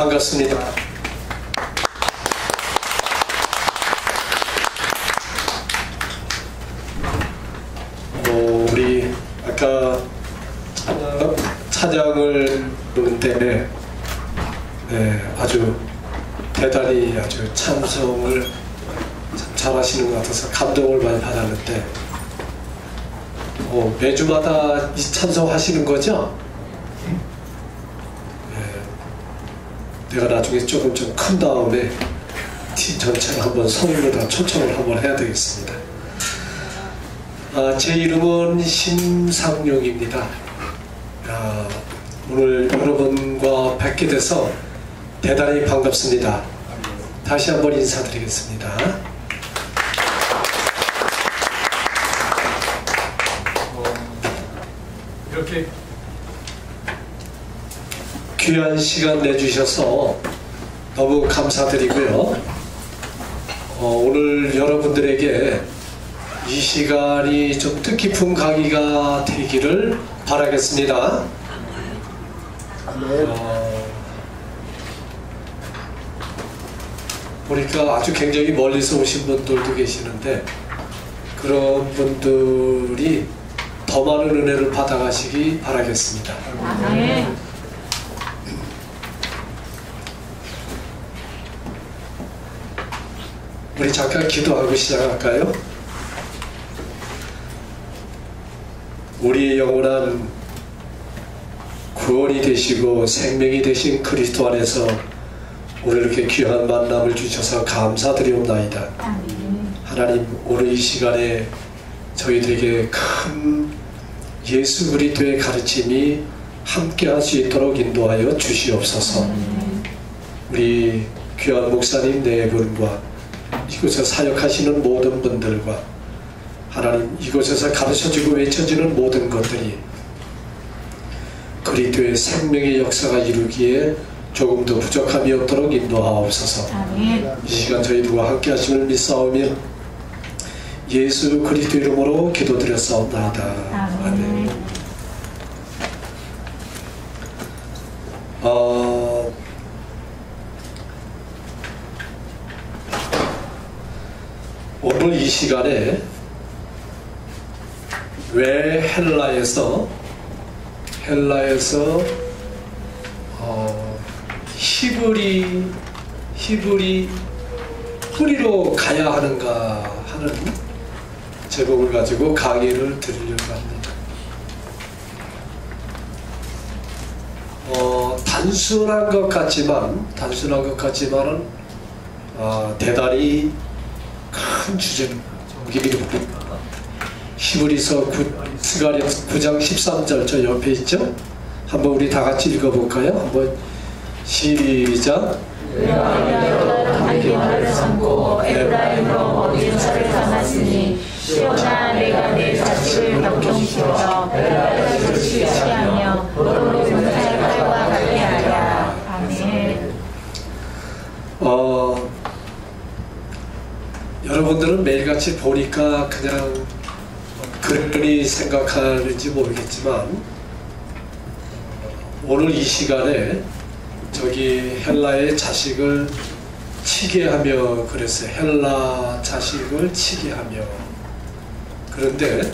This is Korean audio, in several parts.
반갑습니다. 우리 아까 찬양을 부르는데 아주 대단히 아주 찬송을 참 잘하시는 것 같아서 감동을 많이 받았는데 매주마다 이 찬송 하시는 거죠? 내가 나중에 조금 좀 큰 다음에 팀 전체를 한번 성인을 다 초청을 한번 해야 되겠습니다. 제 이름은 심상용입니다. 오늘 여러분과 뵙게 돼서 대단히 반갑습니다. 다시 한번 인사드리겠습니다. 이렇게 귀한 시간 내주셔서 너무 감사드리고요. 오늘 여러분들에게 이 시간이 좀 뜻깊은 강의가 되기를 바라겠습니다. 보니까 아주 굉장히 멀리서 오신 분들도 계시는데 그런 분들이 더 많은 은혜를 받아가시기 바라겠습니다. 우리 잠깐 기도하고 시작할까요? 우리의 영원한 구원이 되시고 생명이 되신 그리스도 안에서 오늘 이렇게 귀한 만남을 주셔서 감사드리옵나이다. 하나님, 오늘 이 시간에 저희들에게 큰 예수 그리스도의 가르침이 함께할 수 있도록 인도하여 주시옵소서. 우리 귀한 목사님 네 분과 이곳에 사역하시는 모든 분들과 하나님, 이곳에서 가르쳐지고 외쳐지는 모든 것들이 그리스도의 생명의 역사가 이루기에 조금 더 부족함이 없도록 인도하옵소서. 이 시간 저희들과 함께 하심을 믿사오며 예수 그리스도 이름으로 기도드렸사옵나이다. 아멘. 오늘 이 시간에 왜 헬라에서 히브리 뿌리로 가야 하는가 하는 제목을 가지고 강의를 드리려고 합니다. 단순한 것 같지만은 대단히 큰 주제입니다. 히브리서 9장 13절 저 옆에 있죠? 한번 우리 다 같이 읽어볼까요? 한번 시작. 하나님의 말을 삼고 에브라임으로 모든 철을 삼았으니 시온아 내가 내 자식을 덕종시켜 헬라에서 취하며 도로 전사의 칼과 같게 하라. 아멘. 여러분들은 매일같이 보니까 그냥 그러니 생각하는지 모르겠지만 오늘 이 시간에 저기 헬라의 자식을 치게 하며 그랬어요. 헬라 자식을 치게 하며. 그런데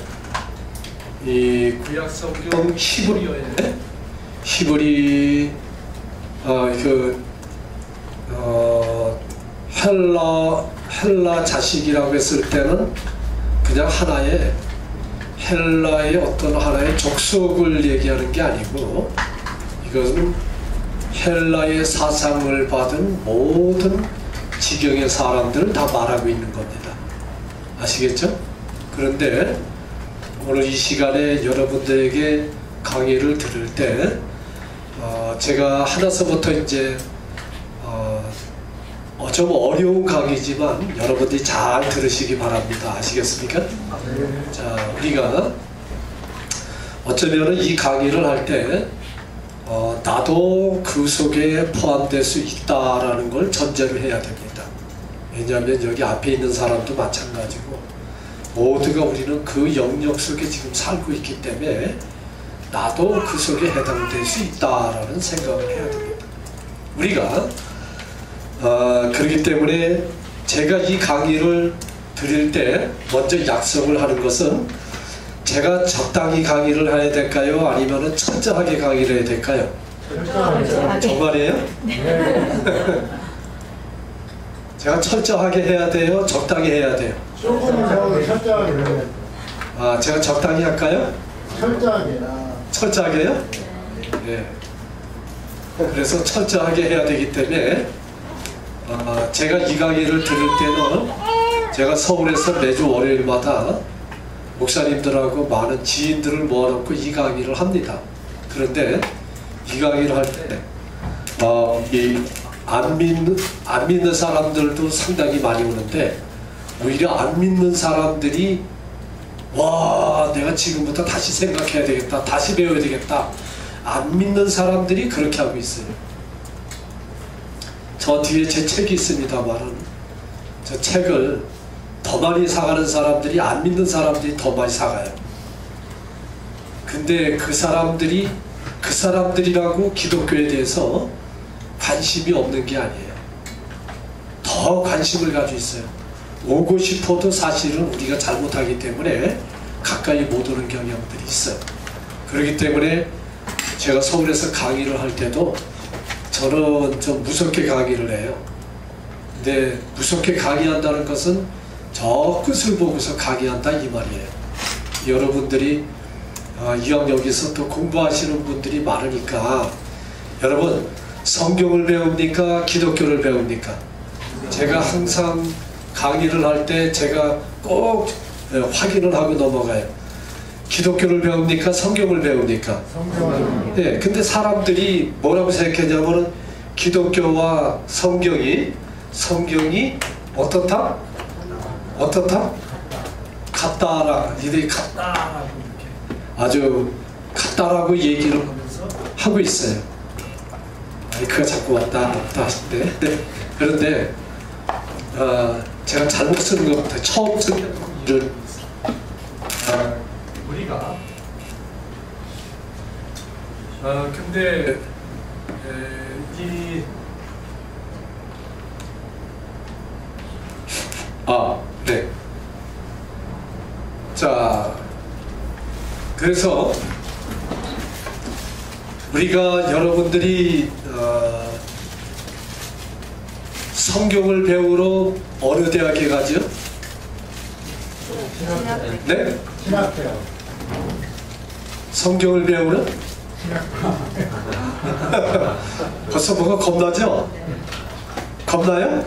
이 구약성경 히브리 헬라 자식이라고 했을 때는 그냥 하나의 헬라의 어떤 하나의 족속을 얘기하는 게 아니고 이것은 헬라의 사상을 받은 모든 지경의 사람들을 다 말하고 있는 겁니다. 아시겠죠? 그런데 오늘 이 시간에 여러분들에게 강의를 들을 때 제가 하나서부터 이제 좀 어려운 강의지만 여러분들이 잘 들으시기 바랍니다. 아시겠습니까? 자, 우리가 어쩌면 이 강의를 할 때 나도 그 속에 포함될 수 있다라는 걸 전제를 해야 됩니다. 왜냐하면 여기 앞에 있는 사람도 마찬가지고 모두가 우리는 그 영역 속에 지금 살고 있기 때문에 나도 그 속에 해당될 수 있다라는 생각을 해야 됩니다. 우리가 그렇기 때문에 제가 이 강의를 드릴 때 먼저 약속을 하는 것은 제가 적당히 강의를 해야 될까요? 아니면 철저하게 강의를 해야 될까요? 정말이에요? 제가 철저하게 해야 돼요? 적당히 해야 돼요? 조금 철저하게 해야 돼. 아, 제가 적당히 할까요? 철저하게. 철저하게요? 네. 그래서 철저하게 해야 되기 때문에 제가 이 강의를 들을 때는 제가 서울에서 매주 월요일마다 목사님들하고 많은 지인들을 모아놓고 이 강의를 합니다. 그런데 이 강의를 할 때 안 믿는 사람들도 상당히 많이 오는데 오히려 안 믿는 사람들이 와, 내가 지금부터 다시 생각해야 되겠다, 다시 배워야 되겠다, 안 믿는 사람들이 그렇게 하고 있어요. 저 뒤에 제 책이 있습니다만은 저 책을 더 많이 사가는 사람들이 안 믿는 사람들이 더 많이 사가요. 근데 그 사람들이라고 기독교에 대해서 관심이 없는 게 아니에요. 더 관심을 가지고 있어요. 오고 싶어도 사실은 우리가 잘못하기 때문에 가까이 못 오는 경향들이 있어요. 그렇기 때문에 제가 서울에서 강의를 할 때도 저는 좀 무섭게 강의를 해요. 근데 무섭게 강의한다는 것은 저 끝을 보고서 강의한다 이 말이에요. 여러분들이 이왕 여기서 또 공부하시는 분들이 많으니까 여러분 성경을 배웁니까? 기독교를 배웁니까? 제가 항상 강의를 할 때 제가 꼭 확인을 하고 넘어가요. 기독교를 배웁니까? 성경을 배웁니까? 성경을. 네, 근데 사람들이 뭐라고 생각하냐면은 기독교와 성경이 어떻다? 같다라. 니들이 같다라고 이렇게 아주 같다라고 얘기를 하면서 하고 있어요. 마이크가 자꾸 왔다 갔다 하실 때. 그런데 제가 잘못 쓰는 것 같아요. 처음 쓰는 일을 우리가 근데 네. 자, 그래서 우리가 여러분들이 성경을 배우러 어느 대학에 가죠? 네? 신학대요. 성경을 배우러? 벌써 뭐가 겁나죠? 겁나요?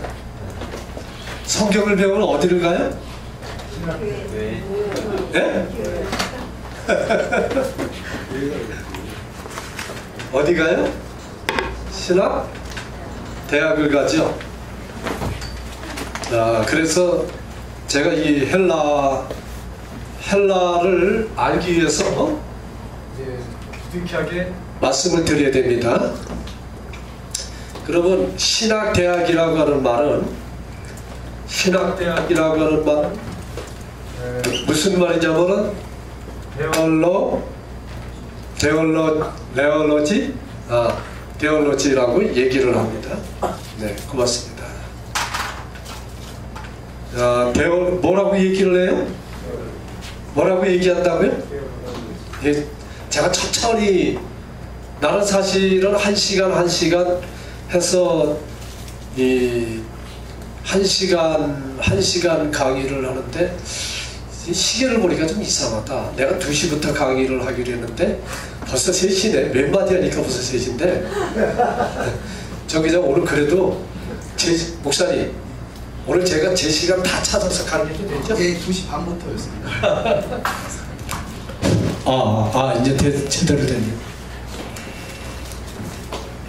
성경을 배우러 어디를 가요? 네? 어디 가요? 신학? 대학을 가죠. 그래서 제가 이 헬라를 알기 위해서 유득하게 말씀을 드려야 됩니다. 그러면 신학대학이라고 하는 말은 무슨 말이냐면은 데올로지라고 얘기를 합니다. 네, 고맙습니다. 뭐라고 얘기를 해요? 뭐라고 얘기한다고요? 예, 제가 천천히 나는 사실은 한 시간 해서 한 시간 강의를 하는데 시계를 보니까 좀 이상하다. 내가 2시부터 강의를 하기로 했는데 벌써 3시네. 몇 마디 하니까 벌써 3시인데 저기장 오늘 그래도 목사님 오늘 제가 제 시간 다 찾아서 강의도 되죠? 예, 2시 반부터였습니다. 이제 제대로 됐네요.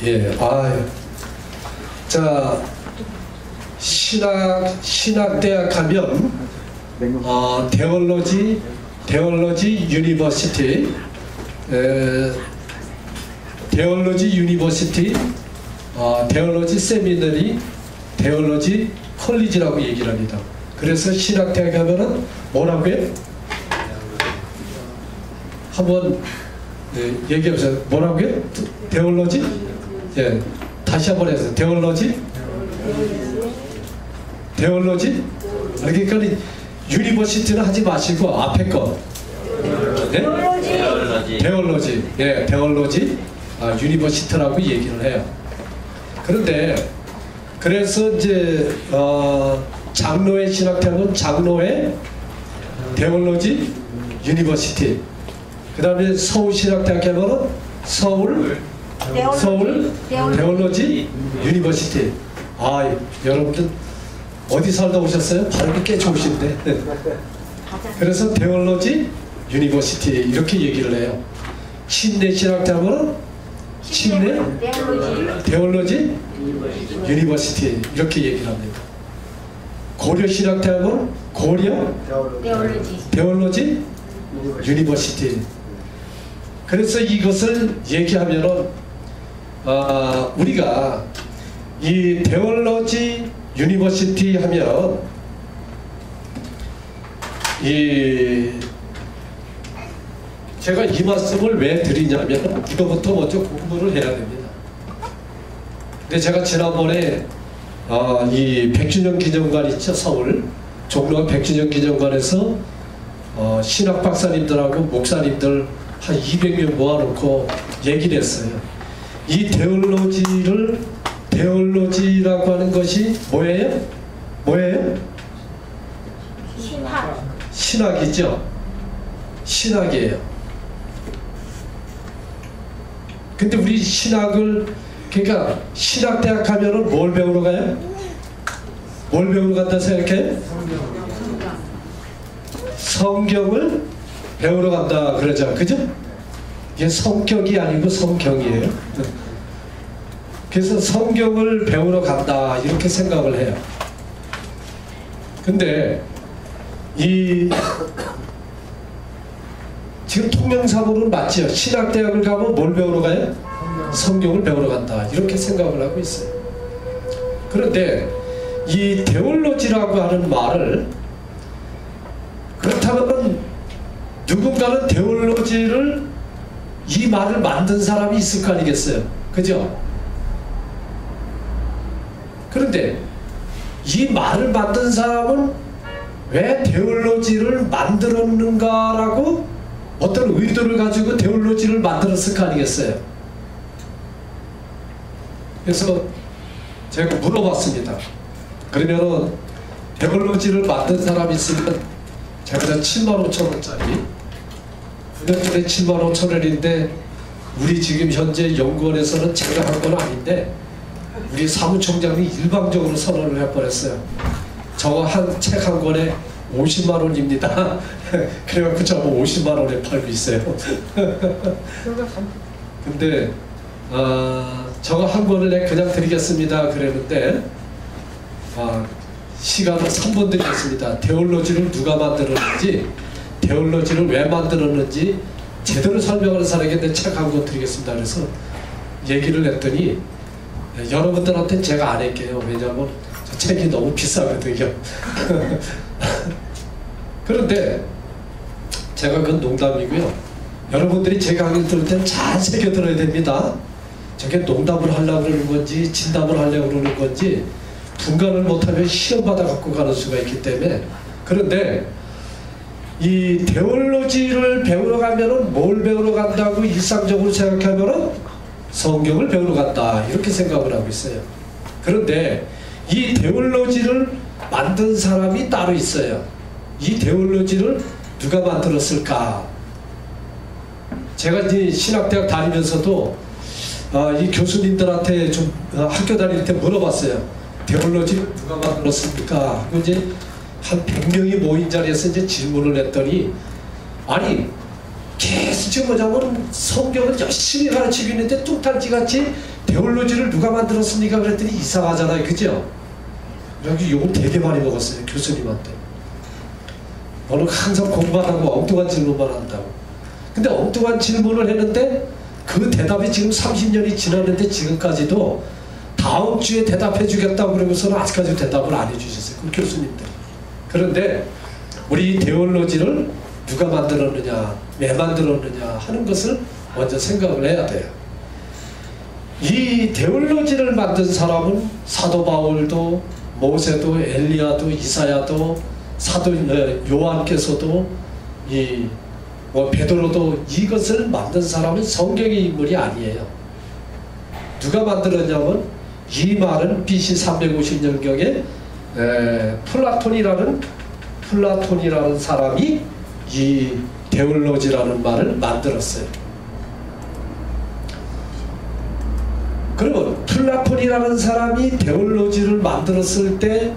예, 자, 신학대학 하면 데올로지 유니버시티, 데올로지 세미너리, 데올로지 컬리지라고 얘기를 합니다. 그래서 신학대학 하면은 뭐라고요? 한번 얘기해보세요. 뭐라고요? 데올로지? 예, 다시 한번 해서 데올로지? 데올로지? 그러니까 유니버시티는 하지 마시고 앞에 거. 네? 데올로지. 예, 데올로지. 유니버시티라고 얘기를 해요. 그런데 그래서 이제 장로회 신학대학은 장로회 데올로지 유니버시티. 그 다음에 서울 신학대학교는 서울 데올로지 유니버시티. 여러분들 어디 살다 오셨어요? 발음이 꽤 좋으신데. 그래서 데올로지 유니버시티 이렇게 얘기를 해요. 침례 신학대학은 침례 데올로지 유니버시티 이렇게 얘기를 합니다. 고려 신학대학은 고려 데올로지 유니버시티. 그래서 이것을 얘기하면은 우리가 이 데올로지 유니버시티 하면 제가 이 말씀을 왜 드리냐면 이거부터 먼저 공부를 해야 됩니다. 근데 제가 지난번에 이 100주년 기념관 있죠, 서울 종로 100주년 기념관에서 신학 박사님들하고 목사님들 한 200명 모아놓고 얘기를 했어요. 이 데올로지라고 하는 것이 뭐예요? 신학이죠. 신학이에요. 근데 우리 신학을 그러니까 신학대학 가면은 뭘 배우러 가요? 뭘 배우러 간다 생각해? 성경을 배우러 간다 그러죠, 그죠? 이게 성격이 아니고 성경이에요. 그래서 성경을 배우러 간다 이렇게 생각을 해요. 근데 지금 통명사고는 맞죠? 신학대학을 가면 뭘 배우러 가요? 성경을 배우러 간다 이렇게 생각을 하고 있어요. 그런데 이 데올로지라고 하는 말을 그렇다면 누군가는 데올로지를 이 말을 만든 사람이 있을 거 아니겠어요? 그죠? 그런데 이 말을 만든 사람은 왜 데올로지를 만들었는가라고 어떤 의도를 가지고 데올로지를 만들었을 거 아니겠어요? 그래서 제가 물어봤습니다. 그러면은 데올로지를 만든 사람이 있으면 제가 75,000원짜리 9년전에 75,000원인데 우리 지금 현재 연구원에서는 제가 한 건 아닌데 우리 사무총장이 일방적으로 선언을 해버렸어요. 저거 책 한 권에 50만원입니다. 그래갖고 저거 50만원에 팔고 있어요. 근데 저거 한 권을 그냥 드리겠습니다 그랬는데 시간을 3분 드리겠습니다. 데올로지를 누가 만들었는지 데올로지를 왜 만들었는지 제대로 설명하는 사람에게 책 한 권 드리겠습니다. 그래서 얘기를 했더니 여러분들한테는 제가 안 할게요. 왜냐하면 저 책이 너무 비싸거든요. 그런데 제가 그건 농담이고요. 여러분들이 제 강의 들을 때는 잘 새겨 들어야 됩니다. 저게 농담을 하려고 그러는 건지 진담을 하려고 그러는 건지 분간을 못하면 시험 받아 갖고 가는 수가 있기 때문에. 그런데 이 데올로지를 배우러 가면은 뭘 배우러 간다고 일상적으로 생각하면은 성경을 배우러 간다 이렇게 생각을 하고 있어요. 그런데 이 데올로지를 만든 사람이 따로 있어요. 이 데올로지를 누가 만들었을까? 제가 이제 신학대학 다니면서도 이 교수님들한테 좀 학교 다닐 때 물어봤어요. 데올로지를 누가 만들었습니까? 하고 이제 한 100명이 모인 자리에서 이제 질문을 했더니 아니 계속 지금 뭐냐면 성경을 열심히 가르치고 있는데 뚱딴지같이 데올로지를 누가 만들었습니까? 그랬더니 이상하잖아요. 그죠? 여기 욕을 되게 많이 먹었어요. 교수님한테. 너는 항상 공부만 하고 엉뚱한 질문만 한다고. 근데 엉뚱한 질문을 했는데 그 대답이 지금 30년이 지났는데 지금까지도 다음 주에 대답해 주겠다고 그러고서는 아직까지 대답을 안 해주셨어요. 그 교수님들. 그런데 우리 데올로지를 누가 만들었느냐, 왜 만들었느냐 하는 것을 먼저 생각을 해야 돼요. 이 데올로지를 만든 사람은 사도 바울도 모세도 엘리야도 이사야도 사도 요한께서도 베드로도 이것을 만든 사람은 성경의 인물이 아니에요. 누가 만들었냐면 이 말은 BC 350년경에 플라톤이라는 사람이 이 데올로지라는 말을 만들었어요. 그러면 플라톤이라는 사람이 데올로지를 만들었을 때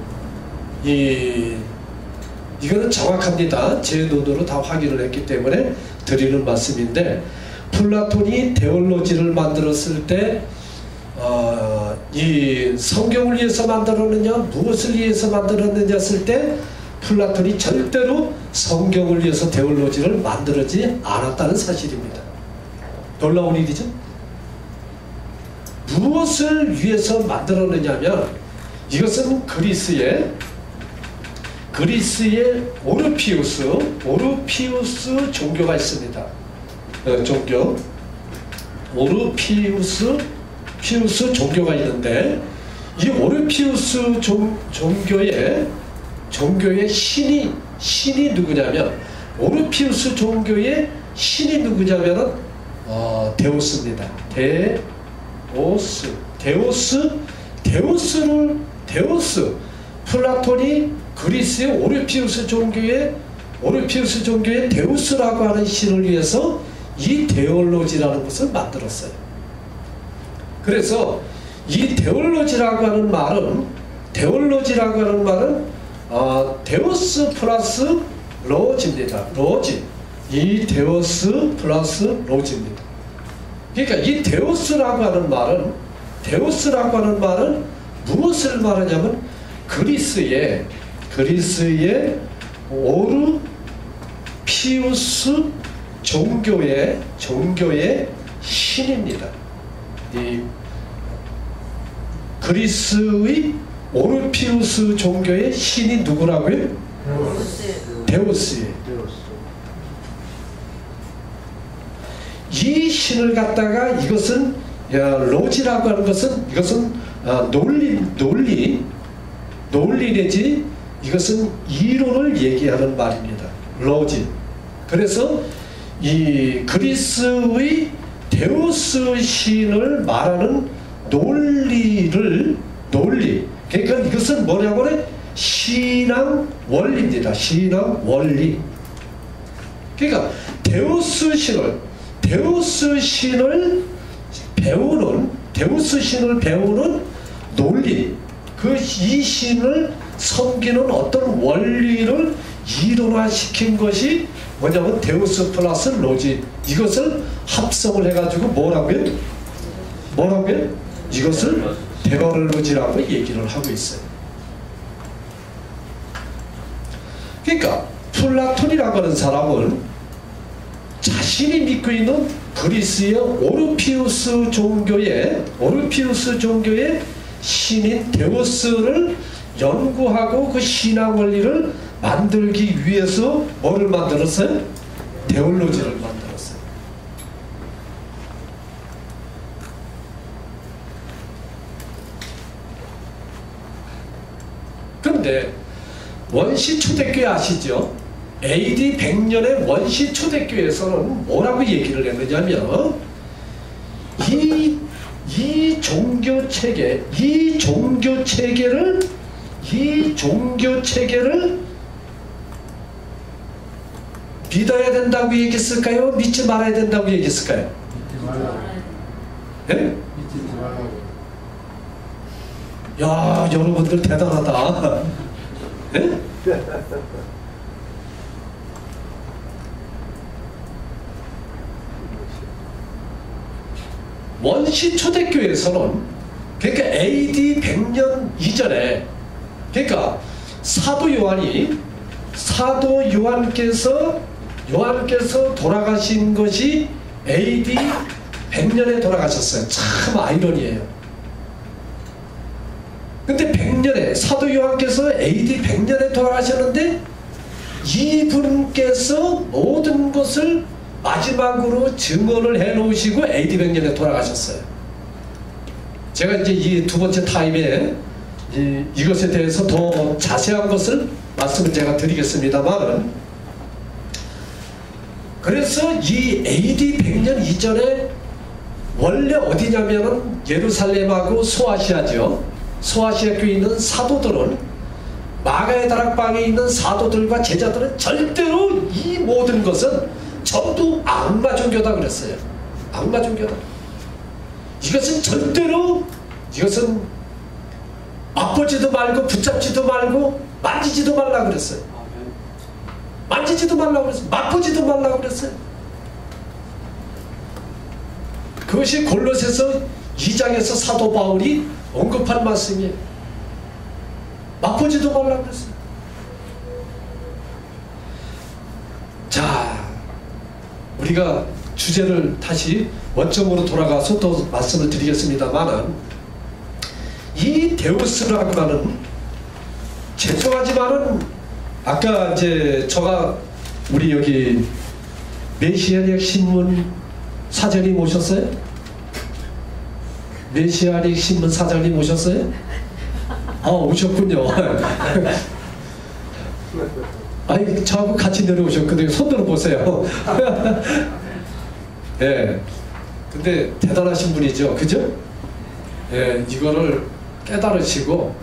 이거는 정확합니다. 제 눈으로 다 확인을 했기 때문에 드리는 말씀인데, 플라톤이 데올로지를 만들었을 때 이 성경을 위해서 만들었느냐 무엇을 위해서 만들었느냐 했을 때 플라톤이 절대로 성경을 위해서 데올로지를 만들지 않았다는 사실입니다. 놀라운 일이죠. 무엇을 위해서 만들었느냐면 이것은 그리스의 오르피우스 종교가 있습니다. 종교 오르피우스 종교가 있는데, 이 오르피우스 종교의 신이 누구냐면, 오르피우스 종교의 신이 누구냐면 데우스입니다. 데우스. 플라톤이 그리스의 오르피우스 종교의 데우스라고 하는 신을 위해서 이 데올로지라는 것을 만들었어요. 그래서 이 데올로지라고 하는 말은 데우스 플러스 로지입니다. 이 데우스 플러스 로지입니다. 그러니까 이 데우스라고 하는 말은 무엇을 말하냐면 그리스의 오르피우스 종교의 신입니다. 이 그리스의 오르피우스 종교의 신이 누구라고요? 데우스예요. 이 신을 갖다가 이것은 로지라고 하는 것은 이것은 논리 내지 이것은 이론을 얘기하는 말입니다. 로지. 그래서 이 그리스의 데우스 신을 말하는 논리. 그러니까 이것은 뭐냐고 그래? 신앙 원리입니다. 신앙 원리. 그러니까 데우스 신을 배우는 논리, 이 신을 섬기는 어떤 원리를 이론화시킨 것이 뭐냐면 데우스 플러스 로지, 이것을 합성을 해가지고 뭐라고요? 이것을 데올로지라고 얘기를 하고 있어요. 그러니까 플라톤이라고 하는 사람은 자신이 믿고 있는 그리스의 오르피우스 종교의 신인 데우스를 연구하고 그 신앙 원리를 만들기 위해서 뭐를 만들었어요? 데올로지를 만들었어요. 그런데 원시 초대교회 아시죠? AD 100년의 원시 초대교회에서는 뭐라고 얘기를 했느냐면 이 종교 체계를 믿어야 된다고 얘기했을까요? 믿지 말아야 된다고 얘기했을까요? 믿지 말라고. 네? 믿지 말라고. 야, 여러분들 대단하다. 네? 원시 초대교회에서는, 그러니까 AD 100년 이전에, 그러니까 사도 요한께서 돌아가신 것이 AD 100년에 돌아가셨어요. 참 아이러니예요. 근데 100년에 사도 요한께서 AD 100년에 돌아가셨는데 이분께서 모든 것을 마지막으로 증언을 해놓으시고 AD 100년에 돌아가셨어요. 제가 이제 이 두 번째 타임에 이것에 대해서 더 자세한 것을 말씀을 제가 드리겠습니다만, 그래서 이 AD 100년 이전에 원래 어디냐면은 예루살렘하고 소아시아죠. 소아시아 교에 있는 사도들은, 마가의 다락방에 있는 사도들과 제자들은 절대로 이 모든 것은 전부 악마 종교다 그랬어요. 악마 종교다. 이것은 절대로, 이것은 맛보지도 말고 붙잡지도 말고 만지지도 말라 그랬어요. 만지지도 말라고 그랬어요. 맛보지도 말라고 그랬어요. 그것이 골로새서 2장에서 사도 바울이 언급한 말씀이에요. 맛보지도 말라고 그랬어요. 자, 우리가 주제를 다시 원점으로 돌아가서 또 말씀을 드리겠습니다만은, 이 데우스라고 하는, 죄송하지만은 아까 이제 저가 우리 여기 메시아닉 신문 사장님 오셨어요? 메시아닉 신문 사장님 오셨어요? 오셨군요. 아니, 저하고 같이 내려오셨거든요. 손 들어보세요. 예. 근데 대단하신 분이죠. 그죠? 예, 이거를 깨달으시고,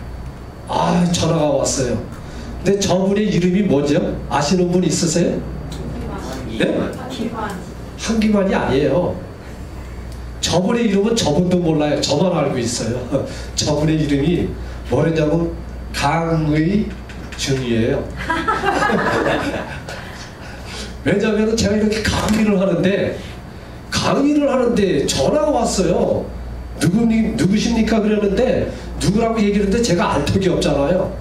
전화가 왔어요. 근데 저분의 이름이 뭐죠? 아시는 분 있으세요? 네? 한기만이 아니에요. 저분의 이름은 저분도 몰라요. 저만 알고 있어요. 저분의 이름이 뭐냐면 강의중이에요. 왜냐하면 제가 이렇게 강의를 하는데 전화가 왔어요. 누구십니까? 그러는데 누구라고 얘기했는데 제가 알 턱이 없잖아요.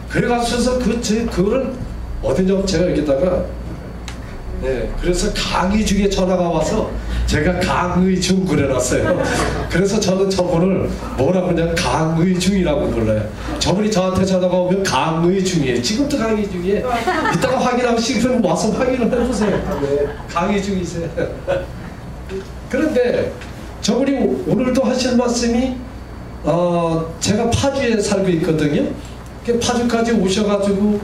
그래가지고서 그거를 어디냐고 제가 여기다가, 네, 그래서 강의중에 전화가 와서 제가 강의중 그려놨어요. 그래서 저는 저분을 뭐라고 그러냐, 강의중이라고 불러요. 저분이 저한테 전화가 오면 강의중이에요. 지금도 강의중이에요. 이따가 확인하시면 와서 확인을 해보세요. 강의중이세요. 그런데 저분이 오늘도 하신 말씀이, 제가 파주에 살고 있거든요. 파주까지 오셔가지고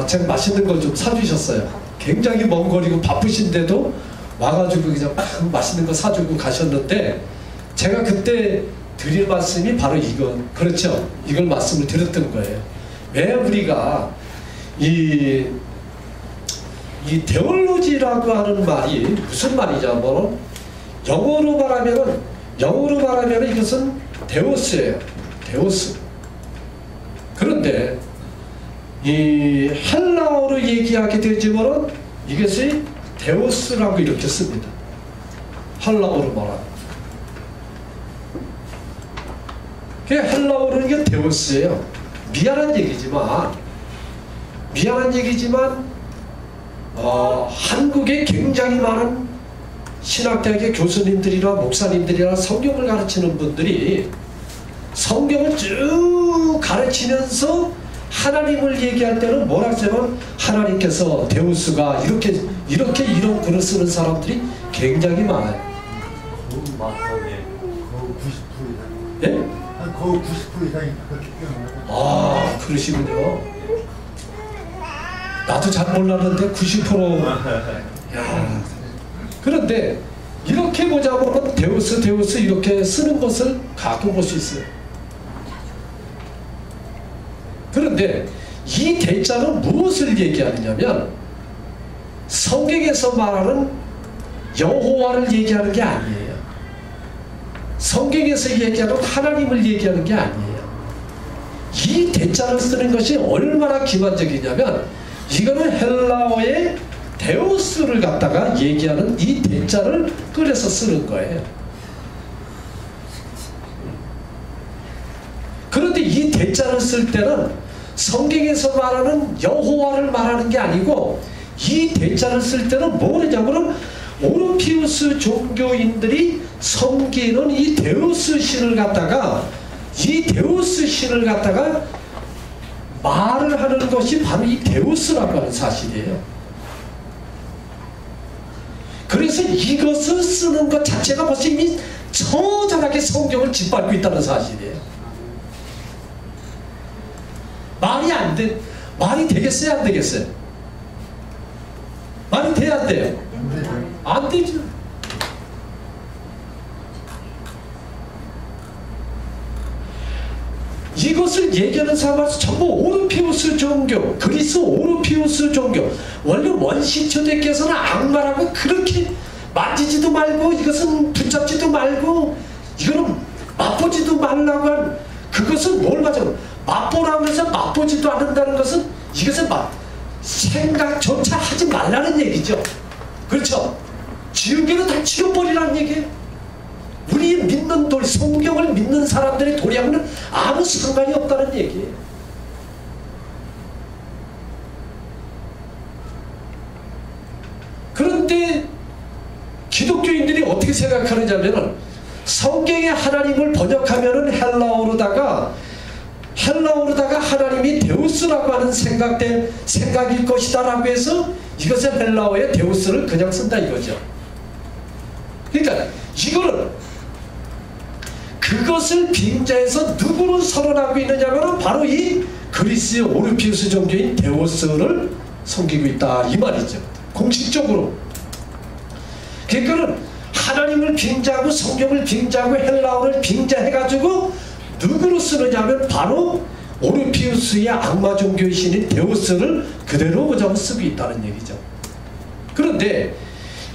제가 맛있는 걸 좀 사주셨어요. 굉장히 먼 거리고 바쁘신데도 와가지고 그냥 맛있는 거 사주고 가셨는데, 제가 그때 드릴 말씀이 바로 이건, 그렇죠? 이걸 말씀을 드렸던 거예요. 왜 우리가 이 데올로지라고 하는 말이 무슨 말이냐면, 영어로 말하면 이것은 데오스예요. 데오스. 그런데 이 헬라어로 얘기하게 되지만은 이것이 데오스라고 이렇게 씁니다. 헬라어로 말하면. 그 헬라어로는 이게 데오스예요. 미안한 얘기지만 한국에 굉장히 많은 신학대학의 교수님들이나 목사님들이나 성경을 가르치는 분들이 성경을 쭉 가르치면서 하나님을 얘기할 때는 뭐라고 하냐면, 하나님께서 데우스가 이런 글을 쓰는 사람들이 굉장히 많아요. 거의 90% 이상. 예? 거의 90% 이상이 그렇게 표현해요. 그러시군요. 나도 잘 몰랐는데 90%. 야. 그런데 이렇게 보자면 데우스 이렇게 쓰는 것을 가끔 볼 수 있어요. 그런데 이 대자는 무엇을 얘기하느냐면, 성경에서 말하는 여호와를 얘기하는 게 아니에요. 성경에서 얘기하는 하나님을 얘기하는 게 아니에요. 이 대자를 쓰는 것이 얼마나 기만적이냐면, 이거는 헬라어의 데우스를 갖다가 얘기하는 이 대자를 끌어서 쓰는 거예요. 그런데 이 대자를 쓸 때는 성경에서 말하는 여호와를 말하는 게 아니고, 이 대자를 쓸 때는 뭐냐면은 오르피우스 종교인들이 섬기는 이 데우스 신을 갖다가 말을 하는 것이 바로 이 데우스라고 하는 사실이에요. 그래서 이것을 쓰는 것 자체가 벌써 이미 처절하게 성경을 짓밟고 있다는 사실이에요. 말이 되겠어요, 안 되겠어요? 말이 돼야 안 돼요? 안 되죠. 이것을 얘기하는 사람은 전부 오르피우스 종교, 그리스 오르피우스 종교. 원래 원시초대께서는 악마라고 그렇게 만지지도 말고 이것은 붙잡지도 말고 이거는 맛보지도 말라고 한, 그것은 뭘 맞아? 맛보라고 해서 맛보지도 않는다는 것은 이것은 생각조차 하지 말라는 얘기죠. 그렇죠? 지우개로 다 치워버리라는 얘기예요. 우리 믿는 성경을 믿는 사람들의 도리하고는 아무 상관이 없다는 얘기예요. 그런데 기독교인들이 어떻게 생각하느냐면은 성경의 하나님을 번역하면은 헬라어로다가 하나님이 데우스라고 하는 생각일 것이다 라고 해서 이것의 헬라어의 데우스를 그냥 쓴다 이거죠. 그러니까 이거는 그것을 빙자해서 누구를 선언하고 있느냐면 바로 이 그리스의 오르피우스 종교인 데우스를 섬기고 있다 이 말이죠. 공식적으로. 그러니까는 하나님을 빙자하고 성경을 빙자하고 헬라어를 빙자해가지고 누구로 쓰느냐면 바로 오르피우스의 악마 종교의 신인 데우스를 그대로 뭐자고 쓰고 있다는 얘기죠. 그런데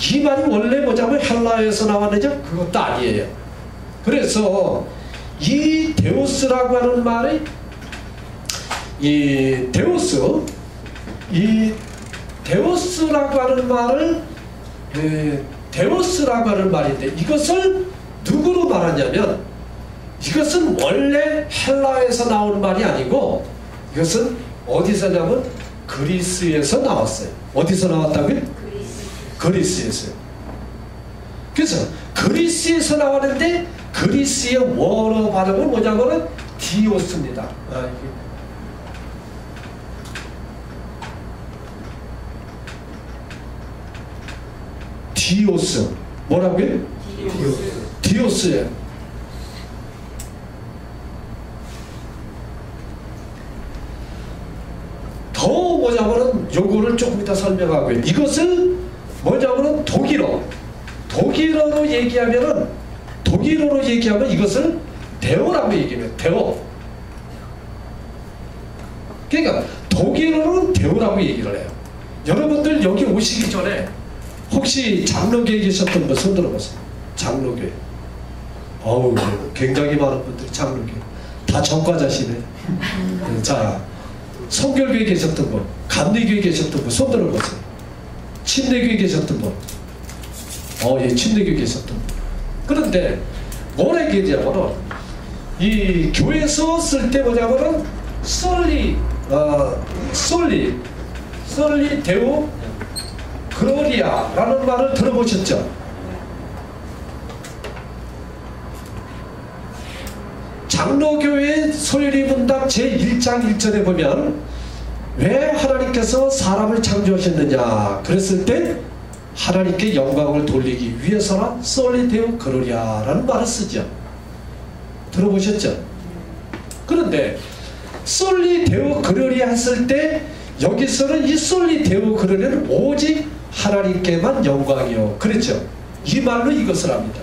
이 말이 원래 뭐자면 헬라어에서 나왔느냐? 그것도 아니에요. 그래서 이 데우스라고 하는 말이 데우스라고 하는 말을 데우스라고 하는 말인데 이것을 누구로 말하냐면 이것은 원래 헬라에서 나오는 말이 아니고 이것은 어디서 나면 그리스에서 나왔어요. 어디서 나왔다고요? 그리스에서요. 그래서 그리스에서 나왔는데 그리스의 원어 발음은 뭐냐면은 디오스입니다. 디오스. 뭐라고요? 디오스예요. 더 뭐냐면은 요거를 조금 이따 설명하고요. 이것을 뭐냐면은 독일어로 얘기하면 이것을 데오라고 얘기해요. 데오. 그러니까 독일어로는 데오라고 얘기를 해요. 여러분들 여기 오시기 전에 혹시 장로교에 계셨던 분 손 들어보세요. 장로교에. 어우, 굉장히 많은 분들이 장로교에. 다 전과자시네. 자, 성결교에 계셨던 분, 감리교에 계셨던 분 손 들어보세요. 침례교에 계셨던 분. 예, 침례교에 계셨던 분. 그런데 뭐라 얘기하냐면은 이 교회에서 쓸 때 뭐냐면은 솔리 데오 글로리아라는 말을 들어보셨죠? 장로교회 소요리문답 제1장 1절에 보면 왜 하나님께서 사람을 창조하셨느냐 그랬을 때 하나님께 영광을 돌리기 위해서라 솔리 데오 글로리아라는 말을 쓰죠. 들어보셨죠? 그런데 솔리 데오 글로리아 했을 때 여기서는 이 솔리 데오 글로리아는 오직 하나님께만 영광이요. 그렇죠? 이 말로 이것을 합니다.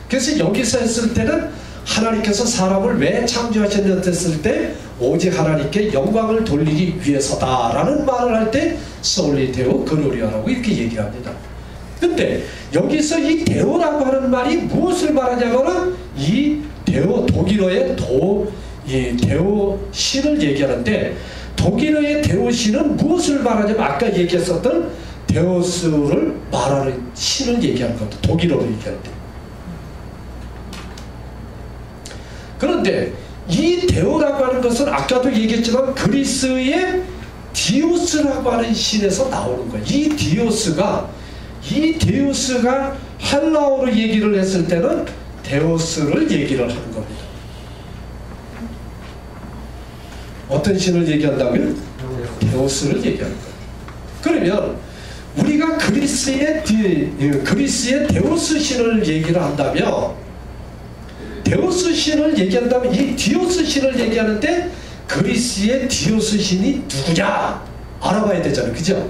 그래서 여기서 했을 때는 하나님께서 사람을 왜 창조하셨냐 했을 때 오직 하나님께 영광을 돌리기 위해서다라는 말을 할 때 솔리 데오 글로리아라고 이렇게 얘기를 합니다. 근데 여기서 이 데오라고 하는 말이 무엇을 말하냐면은 이 데오 독일어의 이 데오 신을 얘기하는데 독일어의 데오 신은 무엇을 말하냐면 아까 얘기했었던 데오스를 말하는 신을 얘기하는 겁니다. 독일어로 얘기할 때. 그런데 이 데오라고 하는 것은 아까도 얘기했지만 그리스의 디오스라고 하는 신에서 나오는 거예요. 이 디오스가 헬라어로 얘기를 했을 때는 데오스를 얘기를 하는 겁니다. 어떤 신을 얘기한다고요? 데오스를 얘기하는 거예요. 그러면 우리가 그리스의 데오스 신을 얘기를 한다면 데우스 신을 얘기한다면 이 디오스 신을 얘기하는데 그리스의 디오스 신이 누구냐 알아봐야 되잖아요. 그죠?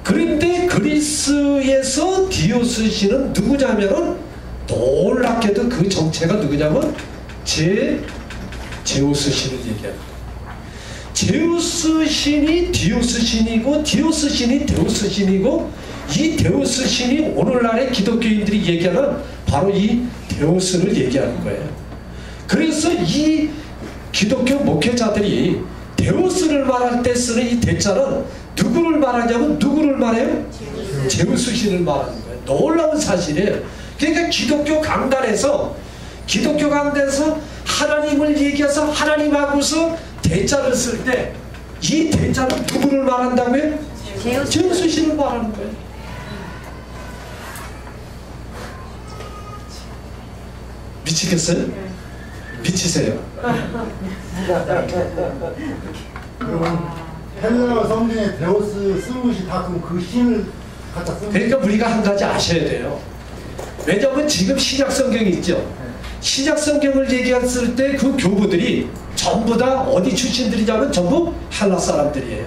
그런데 그리스에서 디오스 신은 누구냐면은 놀랍게도 그 정체가 누구냐면 제우스 신을 얘기합니다. 제우스 신이 디오스 신이고 디오스 신이 데우스 신이고 이 데우스 신이 오늘날의 기독교인들이 얘기하는 바로 이 데우스를 얘기하는 거예요. 그래서 이 기독교 목회자들이 데우스를 말할 때 쓰는 이 대자는 누구를 말하냐면 누구를 말해요? 제우스 신을 말하는 거예요. 놀라운 사실이에요. 그러니까 기독교 강단에서 하나님을 얘기해서 하나님하고서 대자를 쓸 때 이 대자는 누구를 말한다고요? 제우스 신을 말하는 거예요. 미치겠어요? 미치세요. 그러면 헬라어 성경에 데우스 쓰는 것이 다 그럼 그 신을 갖다 쓰는 그러니까 우리가 한 가지 아셔야 돼요. 왜냐하면 지금 신약 성경이 있죠. 신약 성경을 얘기했을 때 그 교부들이 전부 다 어디 출신들이냐면 전부 헬라 사람들이에요.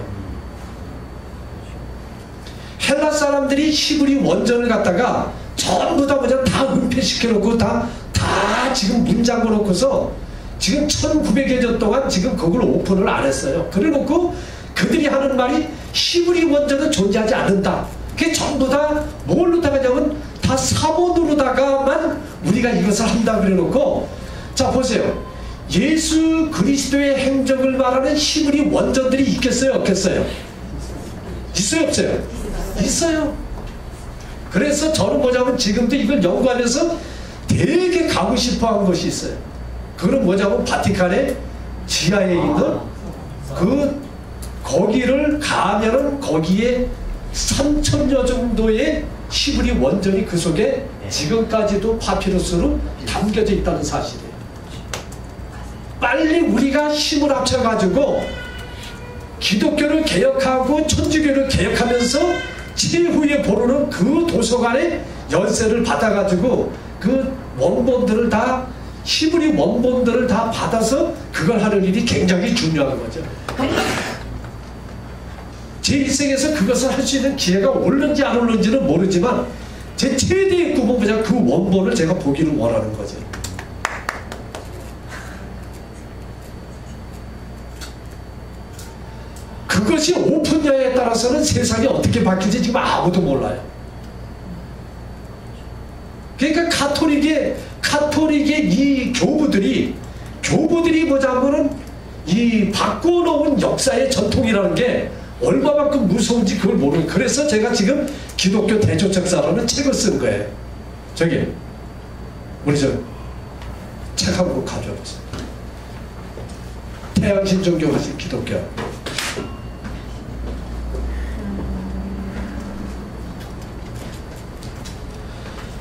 헬라 사람들이 히브리 원전을 갖다가 전부 다 그냥 다 은폐시켜놓고 다 지금 문 잠궈놓고서 지금 1900여 년 동안 지금 그걸 오픈을 안 했어요. 그래놓고 그들이 하는 말이 히브리 원전은 존재하지 않는다. 그게 전부 다 뭘로 다가냐면 다 사본으로다가만 우리가 이것을 한다 그래놓고, 자 보세요. 예수 그리스도의 행적을 말하는 히브리 원전들이 있겠어요 없겠어요? 있어요 없어요? 있어요. 그래서 저는 뭐냐면 지금도 이걸 연구하면서 되게 가고 싶어한 것이 있어요. 그건 뭐냐면 바티칸의 지하에 있는 거기를 가면은 거기에 3,000여 정도의 히브리 원전이 그 속에 지금까지도 파피루스로 담겨져 있다는 사실이에요. 빨리 우리가 힘을 합쳐가지고 기독교를 개혁하고 천주교를 개혁하면서 최후에 보르는 그 도서관의 열쇠를 받아가지고 그 원본들을 다 히브리 원본들을 다 받아서 그걸 하는 일이 굉장히 중요한 거죠. 제 일생에서 그것을 할 수 있는 기회가 올는지 안 올는지는 모르지만 제 최대의 꿈은 그냥 그 원본을 제가 보기를 원하는 거죠. 그것이 오픈냐에 따라서는 세상이 어떻게 바뀔지 지금 아무도 몰라요. 그러니까 카톨릭의 이 교부들이 뭐냐면은 이 바꿔놓은 역사의 전통이라는 게 얼마만큼 무서운지 그걸 모르는. 그래서 제가 지금 기독교 대조책사라는 책을 쓴 거예요. 저기 우리 저 책 한 권 가져왔어요. 태양신종교 하신 기독교.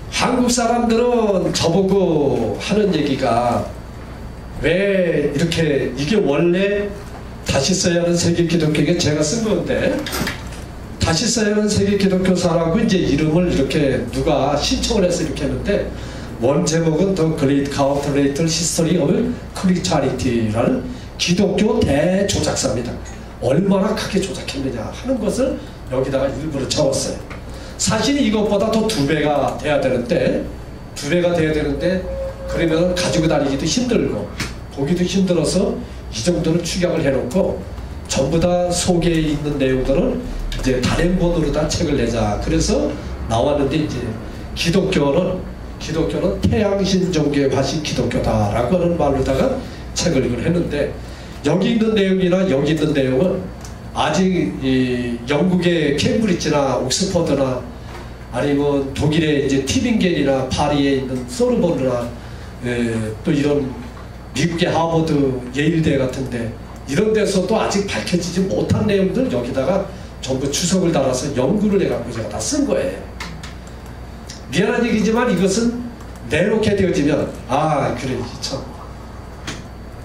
한국 사람들은 저보고 하는 얘기가 왜 이렇게 이게 원래 다시 써야 하는 세계 기독교에 제가 쓴 건데 다시 써야 하는 세계 기독교사라고 이제 이름을 이렇게 누가 신청을 해서 이렇게 했는데 원 제목은 The Great Countercultural History of Christianity라는 기독교 대조작사입니다. 얼마나 크게 조작했느냐 하는 것을 여기다가 일부러 적었어요. 사실 이것보다 더 2배가 돼야 되는데 그러면 가지고 다니기도 힘들고 보기도 힘들어서 이 정도는 축약을 해놓고 전부 다 속에 있는 내용들은 이제 단행본으로 다 책을 내자. 그래서 나왔는데 이제 기독교는 태양신 종교의 화신 기독교다라고 하는 말로다가 책을 이걸 했는데 여기 있는 내용이나 여기 있는 내용은 아직 이 영국의 케임브리지나 옥스퍼드나 아니면 독일의 이제 티빙겐이나 파리에 있는 소르본이나 또 이런 미국의 하버드 예일대 같은데 이런 데서도 아직 밝혀지지 못한 내용들 여기다가 전부 주석을 달아서 연구를 해갖고 제가 다 쓴 거예요. 미안한 얘기지만 이것은 내놓게 되어지면 그래 참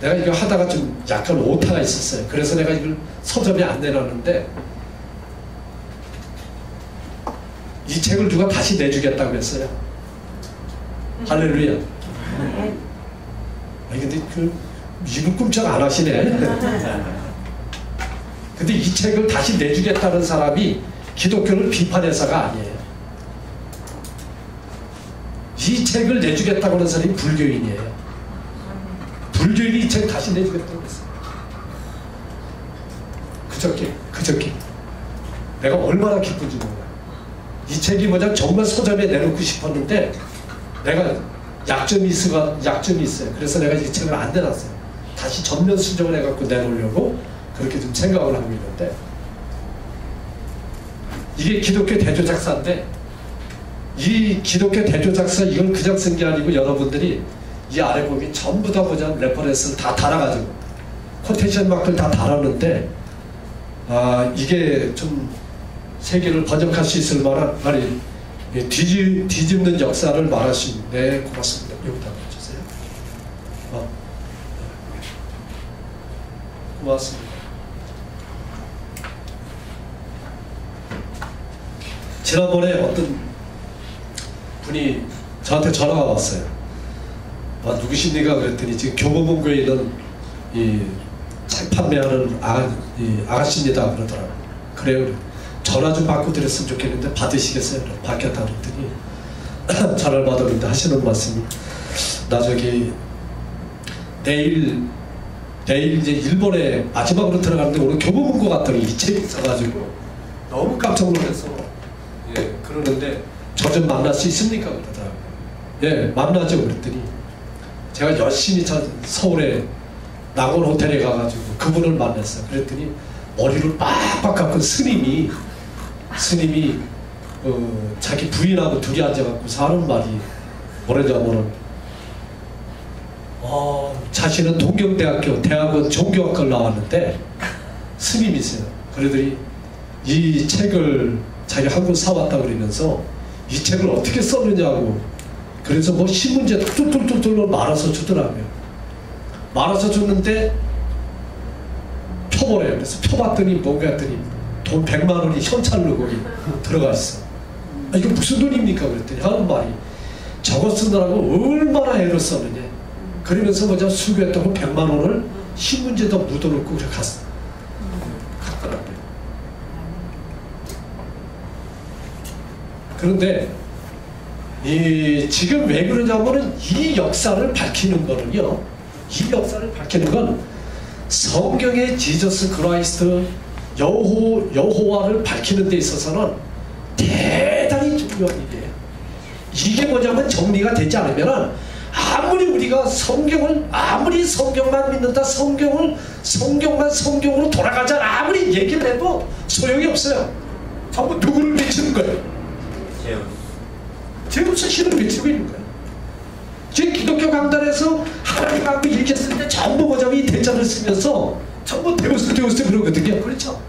내가 이거 하다가 좀 약간 오타가 있었어요. 그래서 내가 이걸 서점에 안 내놨는데 이 책을 누가 다시 내주겠다고 했어요. 할렐루야. 아니 근데 이분 꼼짝 안 하시네. 근데 이 책을 다시 내주겠다는 사람이 기독교를 비판해서가 아니에요. 이 책을 내주겠다고 하는 사람이 불교인이에요. 불교인이 이 책 다시 내주겠다고 했어요. 그저께 내가 얼마나 기쁜지 몰라요. 이 책이 뭐냐 정말 서점에 내놓고 싶었는데 내가 약점이 있어요. 그래서 내가 이 책을 안 내놨어요. 다시 전면 수정을 해갖고 내놓으려고 그렇게 좀 생각을 하고 있는데, 이게 기독교 대조작사인데, 이 기독교 대조작사 이걸 그냥 쓴 게 아니고 여러분들이 이 아래 보면 전부 다 보자 레퍼런스를 다 달아가지고 코테이션 마크를 다 달았는데, 이게 좀 세계를 번역할 수 있을 만한 말이 뒤집는 역사를 말하신. 네, 고맙습니다. 여기다 주세요. 고맙습니다. 지난번에 어떤 분이 저한테 전화가 왔어요. 누구십니까? 그랬더니 지금 교보문고에 있는 이 책 판매하는 아가씨입니다. 그러더라고요. 그래요. 전화 좀 받고 드렸으면 좋겠는데 받으시겠어요? 받겠다 그랬더니 전화를 받았는데 하시는 말씀이, 나 저기 내일 이제 일본에 마지막으로 들어가는데 오늘 교보문고 갔더니 이 책이 있어가지고 너무 깜짝 놀라서 그러는데 저 좀 만날 수 있습니까? 그러더라고요. 예, 만나죠. 그랬더니 제가 열심히 서울에 낙원 호텔에 가가지고 그분을 만났어요. 그랬더니 머리를 빡빡 깎은 스님이 자기 부인하고 둘이 앉아갖고 사는 말이 뭐냐면은 자신은 동경대학교 대학원 종교학과를 나왔는데 스님이세요. 그러더니 이 책을 자기 한권 사왔다 그러면서 이 책을 어떻게 썼느냐고, 그래서 뭐 신문지에 툴툴툴툴 말아서 주더라고요. 말아서 줬는데 펴보래요. 그래서 펴봤더니 뭔가 했더니 돈 100만 원이 현찰로 거기 들어가 있어. 이거 무슨 돈입니까? 그랬더니 하는 말이, 저거 쓰느라고 얼마나 애를 썼느냐. 그러면서 뭐냐 수고했다고 100만 원을 신문지에다 묻어놓고 그래 갔더라고요. 그런데 지금 왜 그러냐면은 이 역사를 밝히는 건 성경의 지저스 크라이스트 여호와를 밝히는 데 있어서는 대단히 중요한 일이에요. 이게 뭐냐면 정리가 되지 않으면 아무리 우리가 아무리 성경만 믿는다, 성경으로 돌아가자 아무리 얘기를 해도 소용이 없어요. 전부 누구를 미치는 거예요? 제우스 신을 미치고 있는 거예요. 지금 기독교 강단에서 하나님 앞에 읽겠을 때 전부 뭐냐면 이 대자를 쓰면서 전부 데우스 그러거든요. 그렇죠?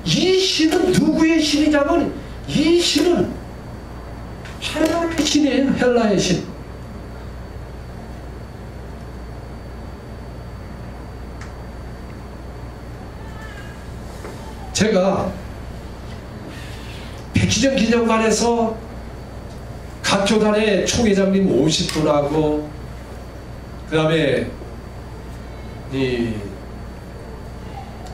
이 신은 누구의 신이냐면 이 신은 헬라의 신이에요. 헬라의 신. 제가 백희정 기념관에서 각 교단의 총회장님 50분하고 그 다음에 이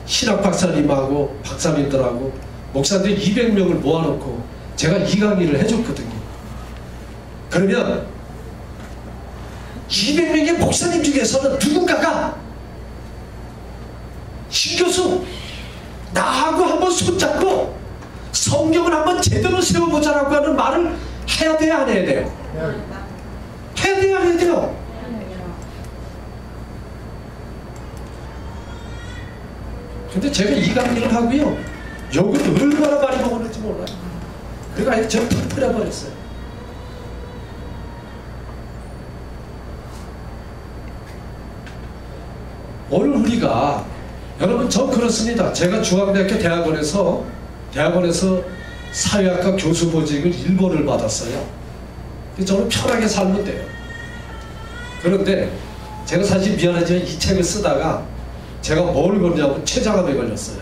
신학 박사님하고 박사님들하고 목사들 200명을 모아놓고 제가 이 강의를 해줬거든요. 그러면 200명의 목사님 중에서는 누군가가 신교수 나하고 한번 손잡고 성경을 한번 제대로 세워보자라고 하는 말을 해야 돼요? 안 해야 돼요? 해야 돼요? 안 해야 돼요? 근데 제가 이 강의를 하고요, 욕을 얼마나 많이 먹었는지 몰라요. 그러니까 제가 터뜨려버렸어요. 오늘 우리가, 여러분 저 그렇습니다. 제가 중앙대학교 대학원에서 사회학과 교수 보직을 1번을 받았어요. 저는 편하게 살면 돼요. 그런데 제가 사실 미안하지만 이 책을 쓰다가 제가 뭘 걸냐면 췌장암에 걸렸어요.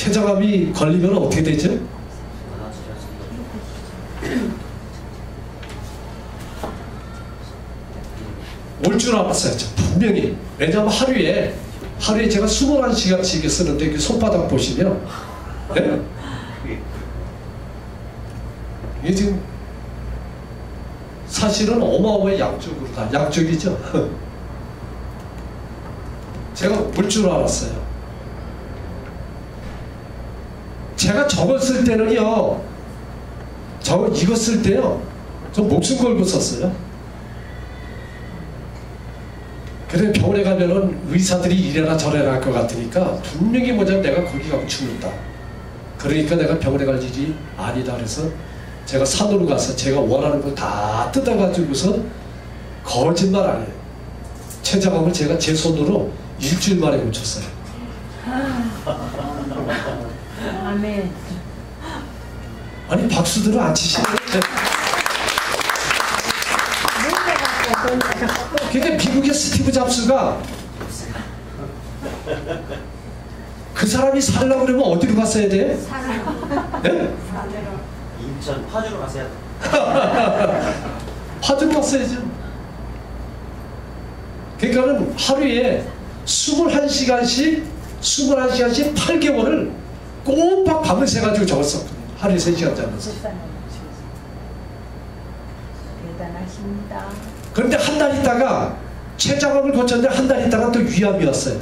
췌장암이 걸리면 어떻게 되죠? 올 줄 알았어요. 분명히. 왜냐하면 하루에 제가 21시간씩 쓰는데 그 손바닥 보시면 네? 이게 지금 사실은 어마어마한 양쪽으로 다 양쪽이죠. 제가 올 줄 알았어요. 제가 저거 쓸 때는요, 이거 쓸 때요, 저 목숨 걸고 썼어요. 그래 병원에 가면은 의사들이 이래라 저래라 할 것 같으니까 분명히 뭐냐면 내가 거기 가면 죽는다. 그러니까 내가 병원에 갈 일이 아니다. 그래서 제가 산으로 가서 제가 원하는 거 다 뜯어가지고서 거짓말 안 해요. 췌장암을 제가 제 손으로 일주일 만에 고쳤어요. 아멘. 아니 박수들을 안 치시네. 그러니까 미국의 스티브 잡스가 그 사람이 살려고 그러면 어디로 갔어야 돼? 네? 인천 파주로 가세요. 파주로 갔어야죠. 그러니까는 하루에 21시간씩 8개월을 꼬박 밤을 새가지고 적었었거든요. 하루에 3시간 자면서. 대단하십니다. 그런데 한 달 있다가 췌장암을 고쳤는데 한 달 있다가 또 위암이 왔어요.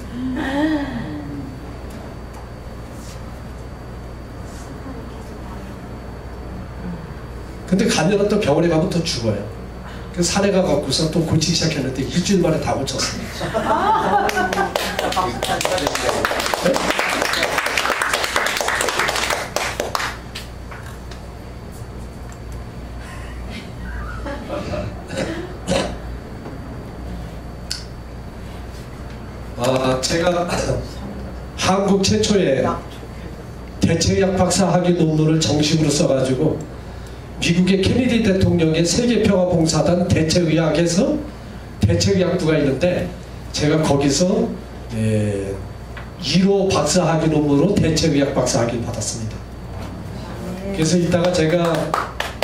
근데 가면은 또 병원에 가면 또 죽어요. 그래서 산에 가갖고서 또 고치기 시작했는데 일주일 만에 다 고쳤어요. 네? 제가 한국 최초의 대체의학 박사 학위 논문을 정식으로 써가지고 미국의 케네디 대통령의 세계평화봉사단 대체의학에서 대체의학부가 있는데 제가 거기서 1호 박사 학위 논문으로 대체의학 박사 학위를 받았습니다. 그래서 이따가 제가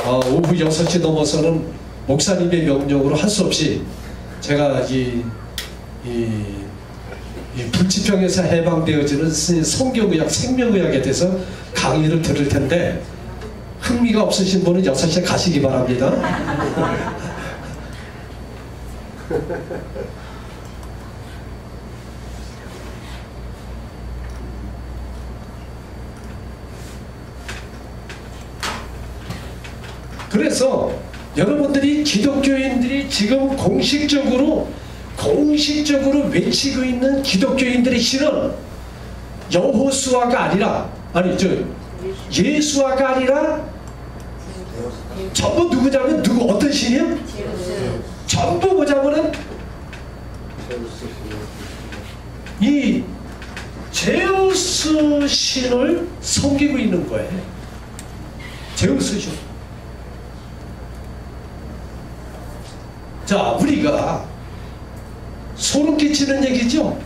오후 6시 넘어서는 목사님의 명령으로 할 수 없이 제가 이 불치병에서 해방되어지는 성경의학, 생명의학에 대해서 강의를 들을 텐데 흥미가 없으신 분은 6시에 가시기 바랍니다. 그래서 여러분들이 기독교인들이 지금 공식적으로 외치고 있는 기독교인들의 신은 여호수아가 아니라 예수아가 아니라 전부 누구냐면 어떤 신이요? 전부 뭐냐면은 이 제우스 신을 섬기고 있는 거예요. 제우스 신. 자, 우리가 소름 끼치는 얘기죠?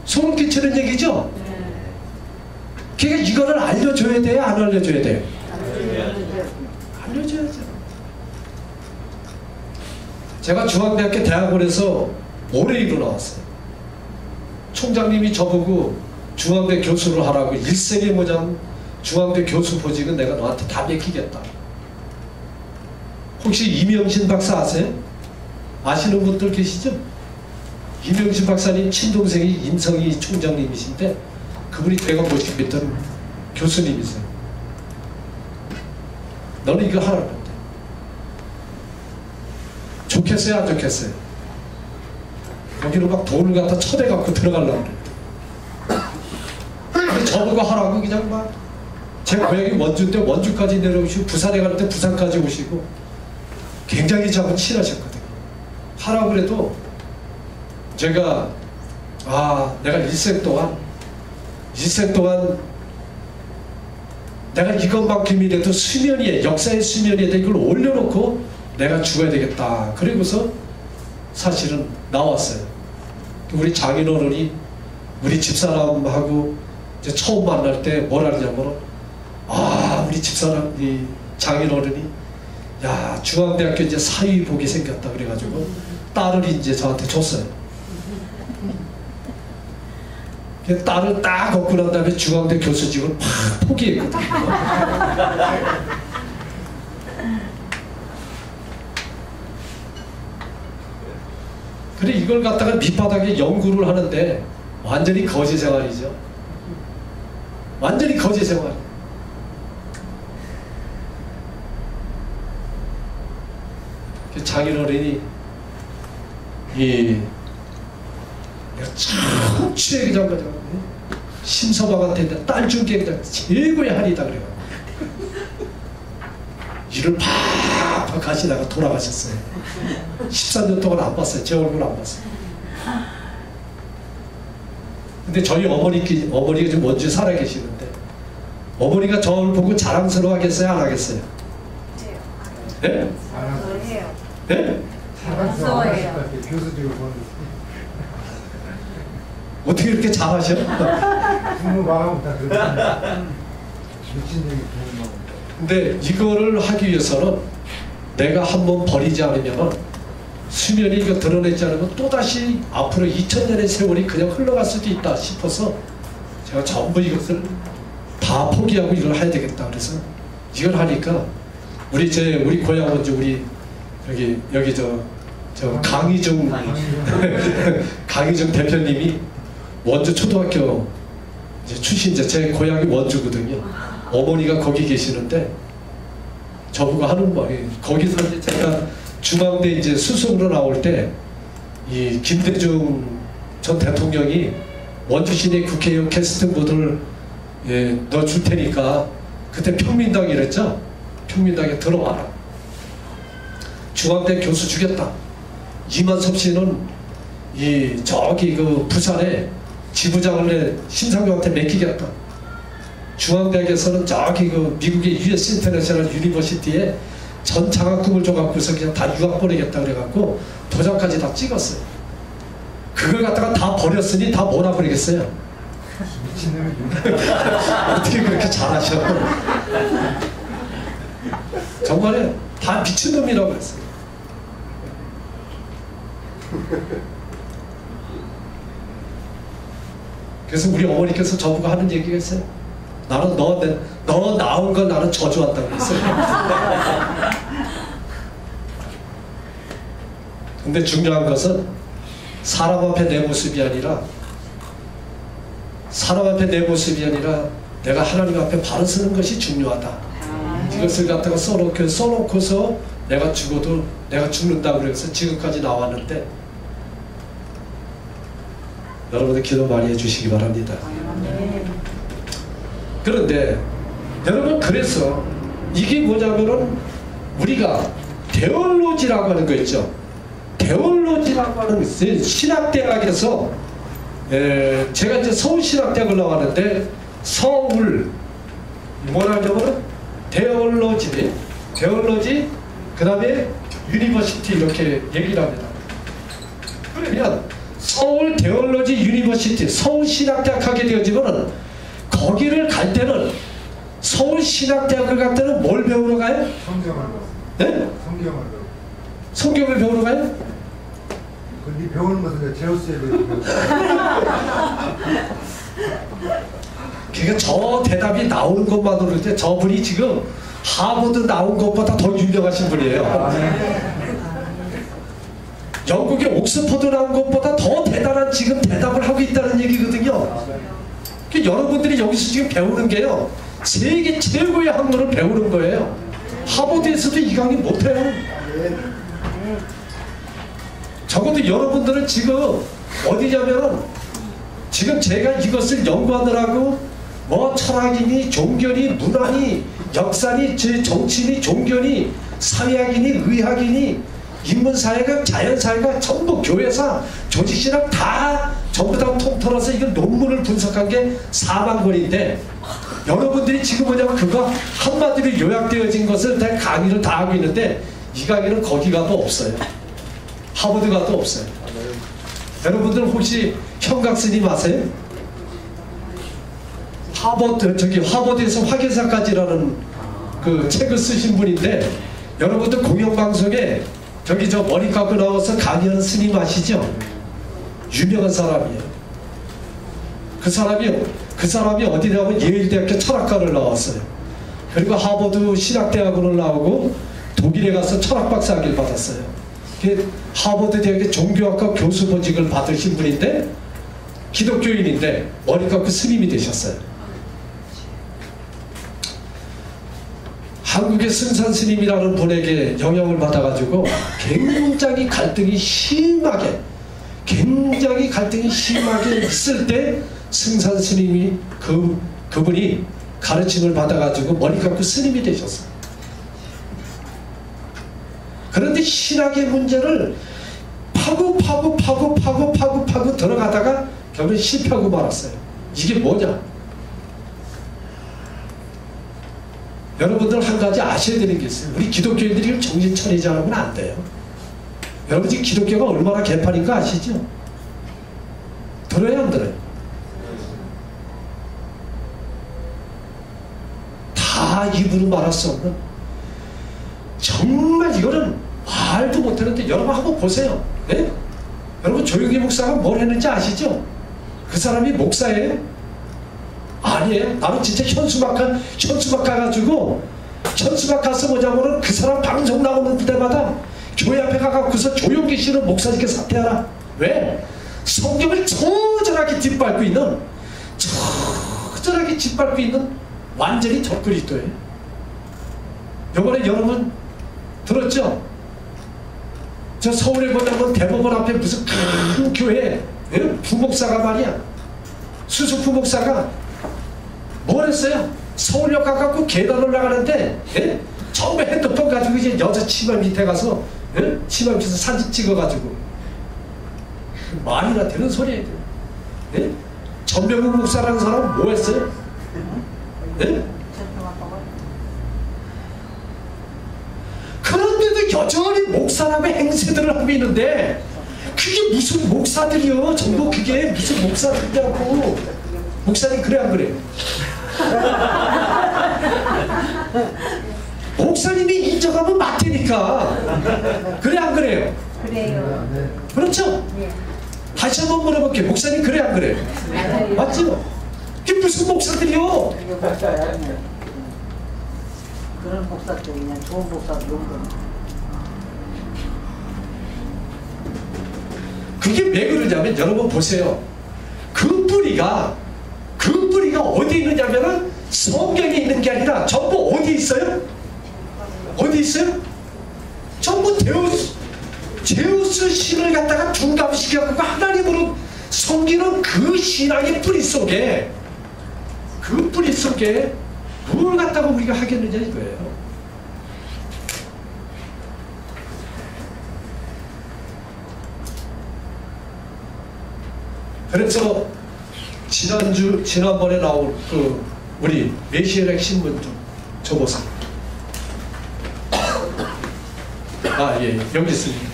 소름 끼치는 얘기죠? 그러니까 이거를 알려줘야 돼요? 안 알려줘야 돼요? 알려줘야죠. 제가 중앙대학교 대학원에서 올해이로 나왔어요. 총장님이 저보고 중앙대 교수를 하라고 일생의 모장 중앙대 교수 보직은 내가 너한테 다 맡기겠다. 혹시 이명신 박사 아세요? 아시는 분들 계시죠? 이명신 박사님 친동생이 임성희 총장님이신데 그분이 내가 모시고 있던 교수님이세요. 너는 이거 하라고 했대. 좋겠어요? 안 좋겠어요? 거기로 막 돈을 갖다 쳐대갖고 들어가려고 그래. 근데 저보고 하라고 그냥 막 제 고향이 원주인데 원주까지 내려오시고 부산에 갈 때 부산까지 오시고 굉장히 저하고 친하셨거든요. 하라고 그래도 제가 내가 일생 동안 내가 이것만큼이라도 수면위에 역사의 수면위에다 이걸 올려놓고 내가 죽어야 되겠다. 그리고서 사실은 나왔어요. 우리 장인어른이 우리 집사람하고 이제 처음 만날 때 뭐라 그러냐면, 우리 집사람, 이 장인어른이, 야, 중앙대학교 이제 사위복이 생겼다. 그래가지고, 딸을 이제 저한테 줬어요. 딸을 딱 얻고 난 다음에 중앙대 교수직을 팍 포기했거든요. 그래 이걸 갖다가 밑바닥에 연구를 하는데 완전히 거지 생활이죠. 완전히 거지 생활. 장인어른이 내가 참 취해 그냥 가지고 심서방한테 딸 준 게 그냥 최고의 한이다 그래요. 일을 팍팍 하시다가 돌아가셨어요. 13년 동안 안 봤어요. 제 얼굴 안 봤어요. 근데 저희 어머니가 지금 원주에 살아 계시는데 어머니가 저를 보고 자랑스러워 하겠어요? 안 하겠어요? 예? 해요. 예? 사랑스러워요. 교수직을 보는 어떻게 이렇게 잘하셔? 부모 마음 다 그렇습니다. 미친 얘기 부모 마음. 근데 이거를 하기 위해서는 내가 한번 버리지 않으면 수면이 이거 드러내지 않으면 또다시 앞으로 2000년의 세월이 그냥 흘러갈 수도 있다 싶어서 제가 전부 이것을 다 포기하고 이걸 해야 되겠다. 그래서 이걸 하니까 우리 고향 원주 우리 여기 저 강희중 대표님이 원주 초등학교 이제 출신자 제 고향이 원주거든요. 어머니가 거기 계시는데 저보고 하는 말이 거기서 이제 제가 중앙대 이제 수석으로 나올 때 이 김대중 전 대통령이 원주 시내 국회의원 캐스팅보드를 넣어줄 테니까 그때 평민당이랬죠. 평민당에 들어와라. 중앙대 교수 주겠다. 이만섭 씨는 저기 그 부산에 지부장을 신상교한테 맡기겠다. 중앙대학에서는 저기 그 미국의 US 인터내셔널 유니버시티에 전 장학금을 줘갖고서 그냥 다 유학 보내겠다 그래갖고 도장까지 다 찍었어요. 그걸 갖다가 다 버렸으니 다 뭐라 그러겠어요? 미친놈이 어떻게 그렇게 잘하셔? 정말에 다 미친놈이라고 했어요. 그래서 우리 어머니께서 저보고 하는 얘기가 있어요. 나는 너 나온 걸 나는 저주한다고 했어요. 근데 중요한 것은 사람 앞에 내 모습이 아니라 내가 하나님 앞에 바로 서는 것이 중요하다. 이것을 갖다가 써놓고서 내가 죽어도 내가 죽는다고 그래서 지금까지 나왔는데 여러분들 기도 많이 해주시기 바랍니다. 그런데 여러분 그래서 이게 뭐냐면은 우리가 데올로지라고 하는 거 있죠. 데올로지라고 하는 신학대학에서 제가 이제 서울신학대학을 나왔는데 서울 뭐라냐면 데올로지 그 다음에 유니버시티 이렇게 얘기를 합니다. 그러면 서울 데올로지 유니버시티 서울신학대학 하게 되어지면은 거기를 갈 때는 서울신학대학을 갈 때는 뭘 배우러 가요? 성경을 배워. 네? 성경을 배워. 성경을 배우러 가요? 근데 배우는 것은 제우스에 배우고. 그러니까 저 대답이 나오는 것만으로도 저분이 지금 하버드 나온 것보다 더 유명하신 분이에요. 영국의 옥스퍼드 나온 것보다 더 대단한 지금 대답을 하고 있다는 얘기거든요. 그러니까 여러분들이 여기서 지금 배우는 게요, 세계 최고의 학문을 배우는 거예요. 하버드에서도 이 강의 못해요. 적어도 여러분들은 지금 어디냐면은 지금 제가 이것을 연구하느라고 뭐 철학이니 종교니 문화니 역사니 정치니 종교니 사회학이니 의학이니 인문사회가 자연사회가 전부 교회사 조직신학 다 전부 다 통틀어서 이거 논문을 분석한 게 4만 권인데 여러분들이 지금 뭐냐면 그거 한마디로 요약되어진 것을 다 강의를 다 하고 있는데 이 강의는 거기 가도 없어요. 하버드 가도 없어요. 여러분들 혹시 형각 스님 아세요? 하버드에서 화개사까지라는 그 책을 쓰신 분인데, 여러분들 공영방송에 저기 저 머리 깎고 나와서 강의하는 스님 아시죠? 유명한 사람이에요. 그 사람이 어디 나오면 예일대학교 철학과를 나왔어요. 그리고 하버드 신학대학원을 나오고 독일에 가서 철학박사학위를 받았어요. 하버드 대학의 종교학과 교수 보직을 받으신 분인데, 기독교인인데 머리 깎고 스님이 되셨어요. 한국의 승산 스님이라는 분에게 영향을 받아가지고 굉장히 갈등이 심하게 있을 때 승산 스님이 그분이 가르침을 받아가지고 머리 깎고 스님이 되셨어요. 그런데 신학의 문제를 파고 들어가다가 결국엔 실패하고 말았어요. 이게 뭐냐? 여러분들 한 가지 아셔야 되는 게 있어요. 우리 기독교인들이 정신 차리지 않으면 안 돼요. 여러분 지금 기독교가 얼마나 개판인 거 아시죠? 들어요, 안 들어요? 다 입으로 말할 수 없는, 정말 이거는 말도 못하는데, 여러분 한번 보세요. 네? 여러분 조용기 목사가 뭘 했는지 아시죠? 그 사람이 목사예요? 아니에요. 나는 진짜 현수막 가가지고, 현수막 가서 뭐냐면은 그 사람 방송 나오는 때마다 교회 앞에 가갖고서 조용기 씨는 목사님께 사퇴하라. 왜? 성경을 처절하게 짓밟고 있는 완전히 적그리스도예요. 요번에 여러분 들었죠? 저 서울에 보자면 대법원 앞에 무슨 큰 교회 부목사가 말이야, 수수 부목사가 뭘 했어요? 서울역 가갖고 계단 올라가는데 처음에 핸드폰 가지고 이제 여자 치마 밑에 가서 치마 밑에서 사진 찍어가지고, 말이나 되는 소리예요. 전병훈 목사라는 사람은 뭐 했어요? 그런데도 여전히 목사라고 행세들을 하고 있는데, 그게 무슨 목사들이요? 전부 그게 무슨 목사들이냐고. 목사님 그래 안 그래요? 목사님이 인정하면 맞다니까. 그래 안 그래요? 그래요. 그렇죠? 예. 다시 한번 물어볼게요. 목사님 그래 안 그래요? 맞아요. 맞죠? 그게 무슨 목사들이요? 그런 목사들 그냥 좋은 목사들 용돈. 그게 왜 그러냐면, 여러분 보세요. 그 뿌리가 어디 있느냐면은 성경에 있는 게 아니라 전부 어디 있어요? 어디 있어요? 전부 제우스 신을 갖다가 둔갑시켜갖고 하나님으로 섬기는 그 신앙의 뿌리 속에, 뭘 갖다가 우리가 하겠느냐 이거예요. 그래서 지난번에 나온 그 우리 메시아렉 신문 좀 줘보세요. 아, 예, 여기 있습니다.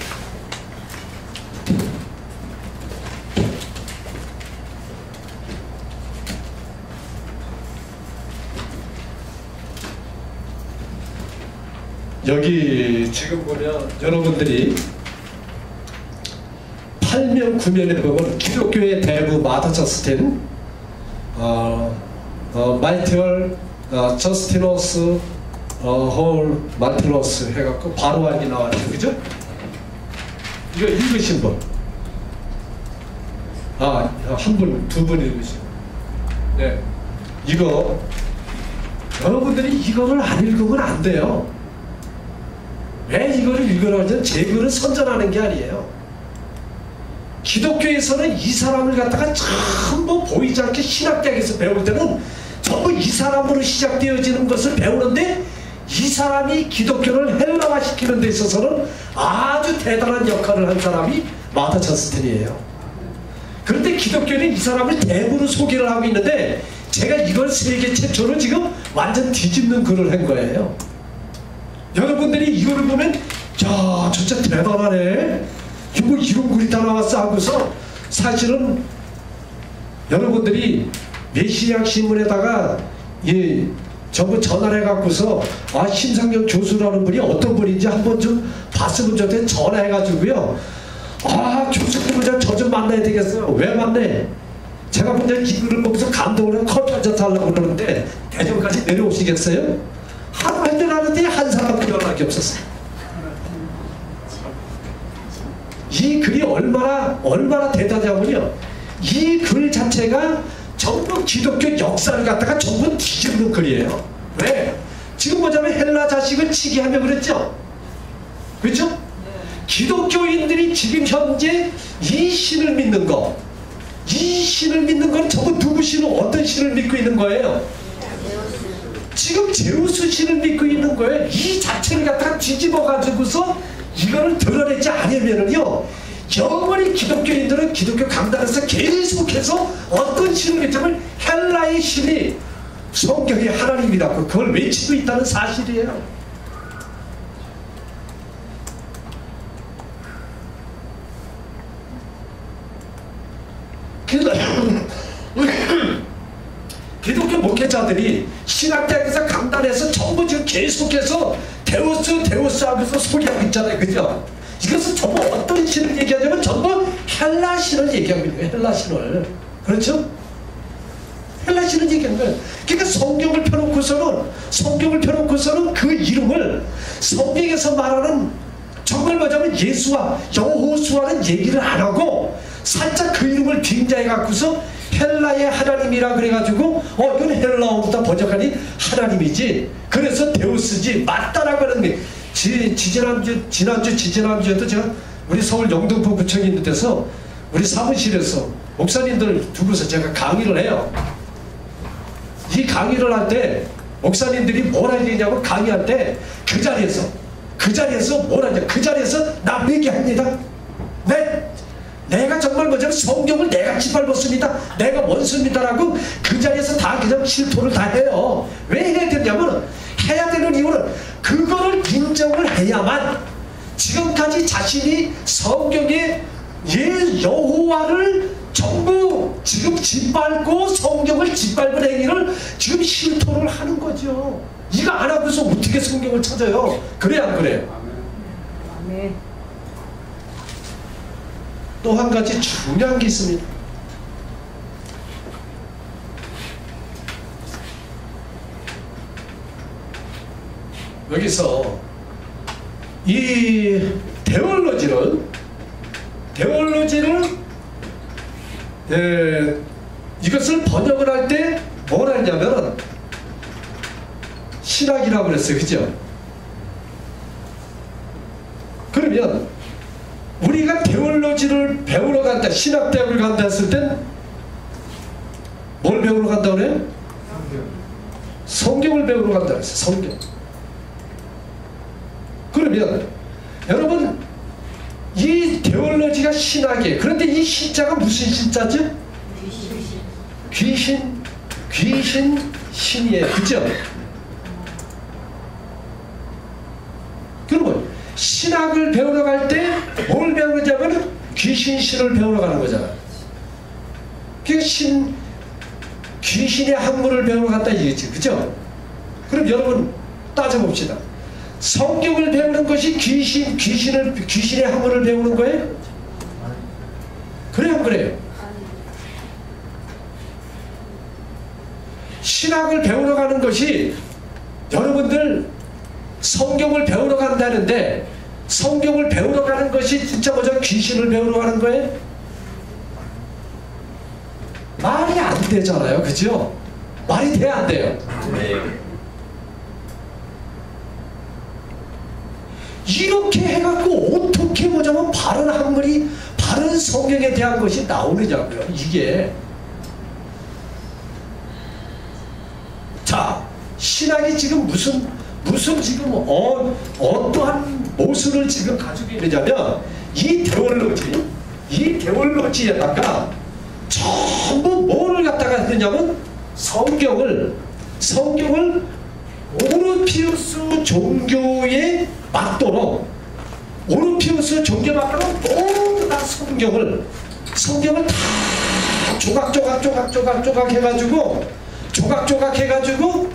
여기 지금 보면 여러분들이 8면 9면에 보면 기독교의 대부 마더 저스틴, 말티얼 저스티노스, 홀 말티노스 해갖고 바로안이 나왔죠, 그죠? 이거 읽으신 분? 한 분, 두 분 읽으신 분. 네, 이거 여러분들이 이거를 안 읽으면 안 돼요. 왜 이거를 읽으라면 제 글을 선전하는 게 아니에요. 기독교에서는 이 사람을 갖다가 전부 보이지 않게 신학대학에서 배울 때는 전부 이 사람으로 시작되어지는 것을 배우는데, 이 사람이 기독교를 헬라화시키는 데 있어서는 아주 대단한 역할을 한 사람이 마더 저스틴이에요. 그런데 기독교는 이 사람을 대부로 소개를 하고 있는데, 제가 이걸 세계 최초로 지금 완전 뒤집는 글을 한 거예요. 여러분들이 이거를 보면, 야, 진짜 대단하네, 이거 이런 글이 다 나왔어 하고서, 사실은 여러분들이 메시아 신문에다가 이 전부 전화를 해갖고서 심상정 교수라는 분이 어떤 분인지 한번 좀 봤으면 좋겠는데 전화해가지고요. 교수님을 저 좀 만나야 되겠어요. 왜 만나요? 제가 먼저 기글을 보면서 감동을 하고 커피 한잔 달라고 그러는데 대전까지 내려오시겠어요? 한번 하는데 한 사람도 연락이 없었어요. 이 글이 얼마나 대단하냐면요. 이 글 자체가 전부 기독교 역사를 갖다가 전부 뒤집는 글이에요. 왜? 지금 뭐냐면 헬라 자식을 치게 하며 그랬죠? 그렇죠? 기독교인들이 지금 현재 이 신을 믿는 거, 이 신을 믿는 건 전부 누구 신을, 어떤 신을 믿고 있는 거예요? 지금 제우스 신을 믿고 있는 거예요. 이 자체를 갖다가 뒤집어 가지고서 이거를 드러내지 않으면은요, 영원히 기독교인들은 기독교 강단에서 계속해서 어떤 신을 믿자면 헬라의 신이 성경의 하나님이라고 그걸 외치고 있다는 사실이에요. 기독교 목회자들이 신학대학에서 강단에서 전부 지금 계속해서 데우스 하면서 소리하고 있잖아요. 그죠? 이것은 전부 어떤 신을 얘기하냐면 전부 헬라 신을 얘기하고 있는 거예요. 헬라 신을. 그렇죠? 헬라 신을 얘기하는 거예요. 그러니까 성경을 펴놓고서는 그 이름을 성경에서 말하는 정말 뭐냐면 예수와 여호수아는 얘기를 안 하고 살짝 그 이름을 빙자해 갖고서 헬라의 하나님이라 그래가지고 이건 헬라어부터 번역하니 하나님이지, 그래서 데우스지 맞다라고 하는 게 지난주에도 제가 우리 서울 영등포 구청에 있는 데서 우리 사무실에서 목사님들 두고서 제가 강의를 해요. 이 강의를 할 때 목사님들이 뭐라 얘기냐면 강의할 때 그 자리에서 뭐라 하냐, 그 자리에서 남 얘기합니다. 내가 정말 뭐냐면 성경을 내가 짓밟았습니다. 내가 원수입니다라고 그 자리에서 다 그냥 실토를 다 해요. 왜 해야 되냐면, 해야 되는 이유는 그거를 인정을 해야만 지금까지 자신이 성경의 여호와를 전부 지금 짓밟고 성경을 짓밟은 행위를 지금 실토를 하는 거죠. 이거 안 하고서 어떻게 성경을 찾아요? 그래 안 그래요? 아멘. 또 한 가지 중요한 게 있습니다. 여기서 이 데올로지를 이것을 번역을 할 때 뭐라 했냐면 신학이라고 그랬어요. 그죠? 그러면 우리가 데올로지를 배우러 간다, 신학대학을 간다 했을 땐 뭘 배우러 간다고 그래요? 성경을 배우러 간다 그랬어요. 성경. 그러면 여러분, 이 데올로지가 신학이에요. 그런데 이 신자가 무슨 신자죠? 신이에요. 그죠? 그러면 신학을 배우러 갈 때 뭘 배우느냐면 귀신신을 배우러 가는 거잖아요. 귀신의 학문을 배우러 갔다 이거지. 그죠? 그럼 여러분 따져봅시다. 성경을 배우는 것이 귀신의 학문을 배우는 거예요? 그래요, 그래요? 신학을 배우러 가는 것이, 여러분들 성경을 배우러 간다는데 성경을 배우러 가는 것이 진짜 뭐죠? 귀신을 배우러 가는 거예요? 말이 안 되잖아요. 그죠? 말이 돼야 안 돼요? 네. 이렇게 해갖고 어떻게 뭐냐면 바른 학문이, 바른 성경에 대한 것이 나오느냐고요. 이게. 자, 신학이 지금 무슨 지금 어떠한 모습을 지금 가지고 있느냐면, 이 데올로지에다가 전부 뭐를 갖다가 했느냐면 성경을 오르피우스 종교에 맞도록, 모두 다 성경을 다 조각 해가지고 조각 해가지고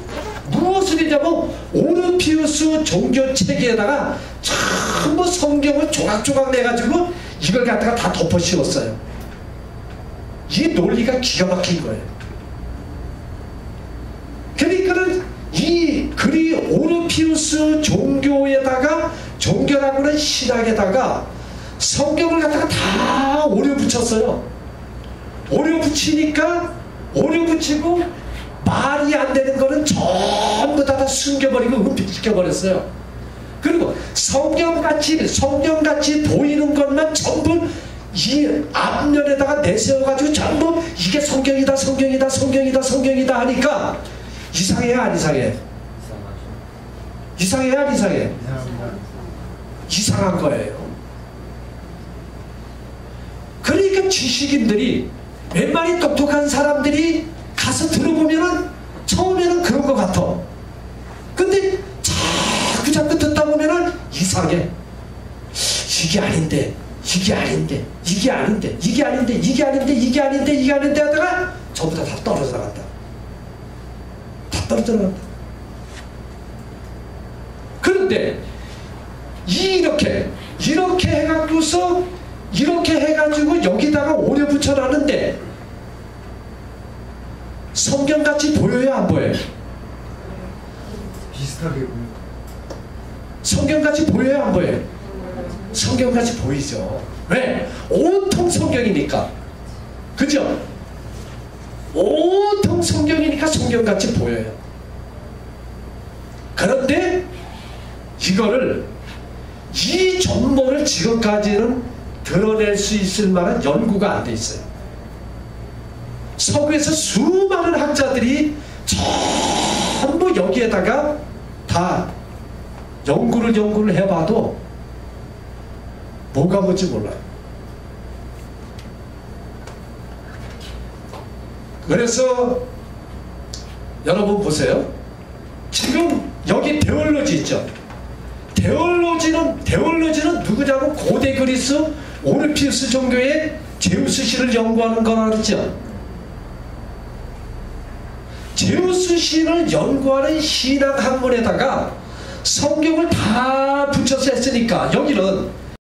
무엇을 했냐면 오르피우스 종교 체계에다가 전부 성경을 조각 내가지고 이걸 갖다가 다 덮어 씌웠어요. 이 논리가 기가 막힌 거예요. 그러니까는 이 그리 오르피우스 종교라고 하는 신학에다가 성경을 갖다가 다 오려 붙였어요. 오려 붙이고 말이 안 되는 거는 전부 다 숨겨버리고 은폐시켜버렸어요. 그리고 성경같이 보이는 것만 전부 이 앞면에다가 내세워가지고 전부 이게 성경이다 하니까 이상해요, 안 이상해? 이상해요, 안 이상해? 이상한 거예요. 그러니까 지식인들이 웬만히 똑똑한 사람들이 가서 들어보면은 처음에는 그런 것 같아. 근데 자꾸 듣다 보면은 이상해. 이게 아닌데 하다가 전부 다 떨어져 나간다. 그런데 이렇게 해가지고 여기다가 오려 붙여놨는데 성경같이 보여요, 안 보여요? 비슷하게 보여. 성경같이 보여요, 안 보여요? 성경같이 보이죠. 왜? 온통 성경이니까. 그죠? 온통 성경이니까 성경같이 보여요. 그런데 이 전모를 지금까지는 드러낼 수 있을 만한 연구가 안 돼 있어요. 서구에서 수많은 학자들이 전부 여기에다가 다 연구를 해봐도 뭐가 뭔지 몰라요. 그래서 여러분 보세요. 지금 여기 데올로지 있죠. 데올로지는 누구냐고 고대 그리스 오르피우스 종교의 제우스 신을 연구하는 거라 그랬죠. 제우스 신을 연구하는 신학 학문에다가 성경을 다 붙여서 했으니까 여기는